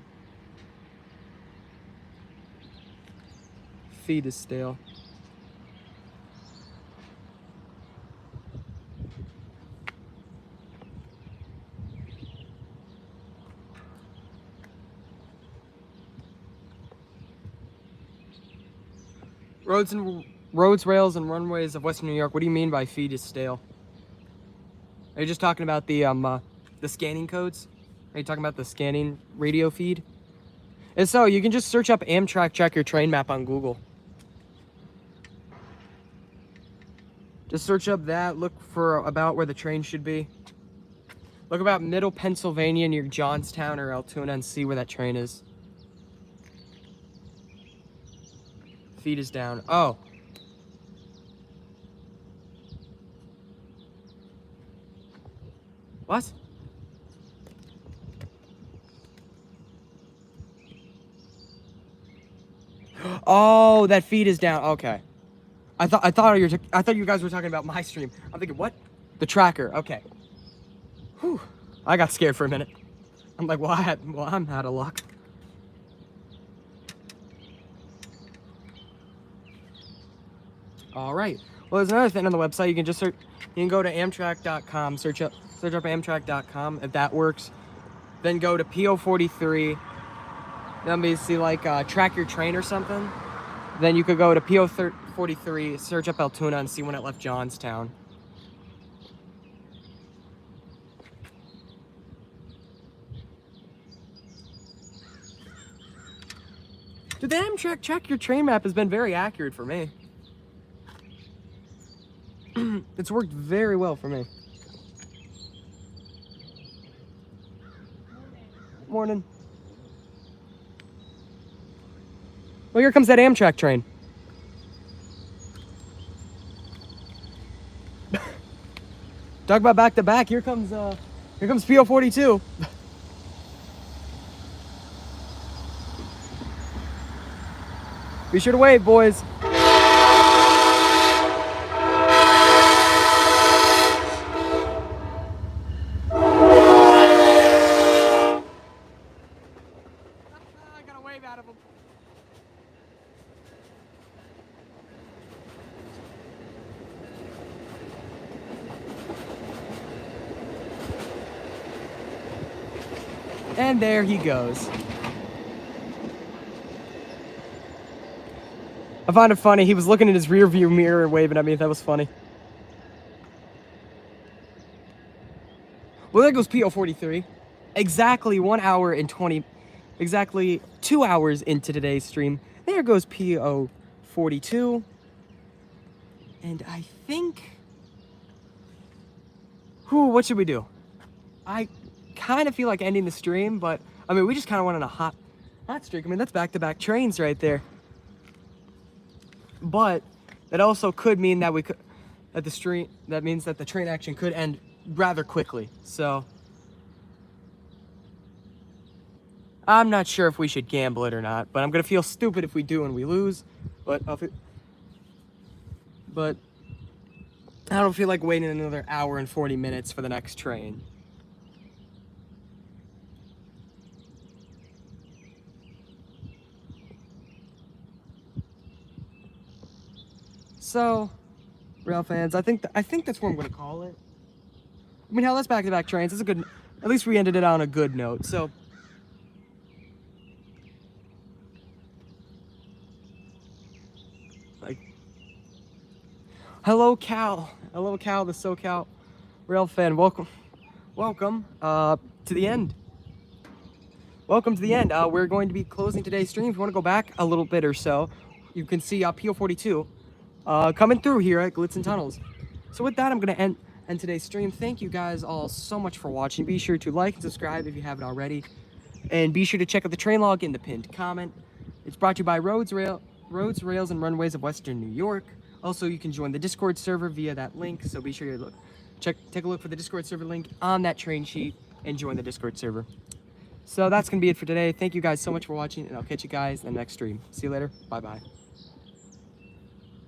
[SPEAKER 1] Feed is stale. Roads, rails, and runways of Western New York. What do you mean by feed is stale? Are you just talking about the scanning codes? Are you talking about the scanning radio feed? If so, you can just search up Amtrak Check Your Train Map on Google. Just search up that, look for about where the train should be. Look about Middle Pennsylvania near Johnstown or Altoona and see where that train is. Feed is down. Oh. What? Oh, that feed is down. Okay. I thought you guys were talking about my stream. I'm thinking, what? The tracker. Okay. Whew. I got scared for a minute. I'm like, well, I'm out of luck. All right. Well, there's another thing on the website. You can just search. You can go to Amtrak.com. Search up Amtrak.com if that works. Then go to PO43. Then basically like track your train or something. Then you could go to PO43, search up Altoona, and see when it left Johnstown. Dude, the Amtrak check your train map has been very accurate for me. It's worked very well for me. Morning. Well, here comes that Amtrak train. Talk about back to back. Here comes PO42. Be sure to wave, boys. I got a wave out of them. And there he goes. I find it funny. He was looking in his rear view mirror waving at me. That was funny. Well, there goes PO43. Exactly 1 hour and 20... Exactly 2 hours into today's stream. There goes PO42. And I think... what should we do? I kind of feel like ending the stream, but... I mean, we just kind of went on a hot streak. I mean, that's back-to-back trains right there. But it also could mean that that means that the train action could end rather quickly. So I'm not sure if we should gamble it or not, but I'm gonna feel stupid if we do and we lose. But I don't feel like waiting another hour and 40 minutes for the next train. So, rail fans, I think that's what I'm gonna call it. I mean, hell, that's back-to-back trains. It's a good. At least we ended it on a good note. So, like, hello, Cal, the SoCal rail fan. Welcome to the end. Welcome to the end. We're going to be closing today's stream. If you want to go back a little bit or so, you can see PO42. Coming through here at Glitzin Tunnels. So with that, I'm going to end today's stream. Thank you guys all so much for watching. Be sure to like and subscribe if you haven't already. And be sure to check out the train log in the pinned comment. It's brought to you by Roads, Rails, and Runways of Western New York. Also, you can join the Discord server via that link. So be sure to take a look for the Discord server link on that train sheet and join the Discord server. So that's going to be it for today. Thank you guys so much for watching, and I'll catch you guys in the next stream. See you later. Bye-bye.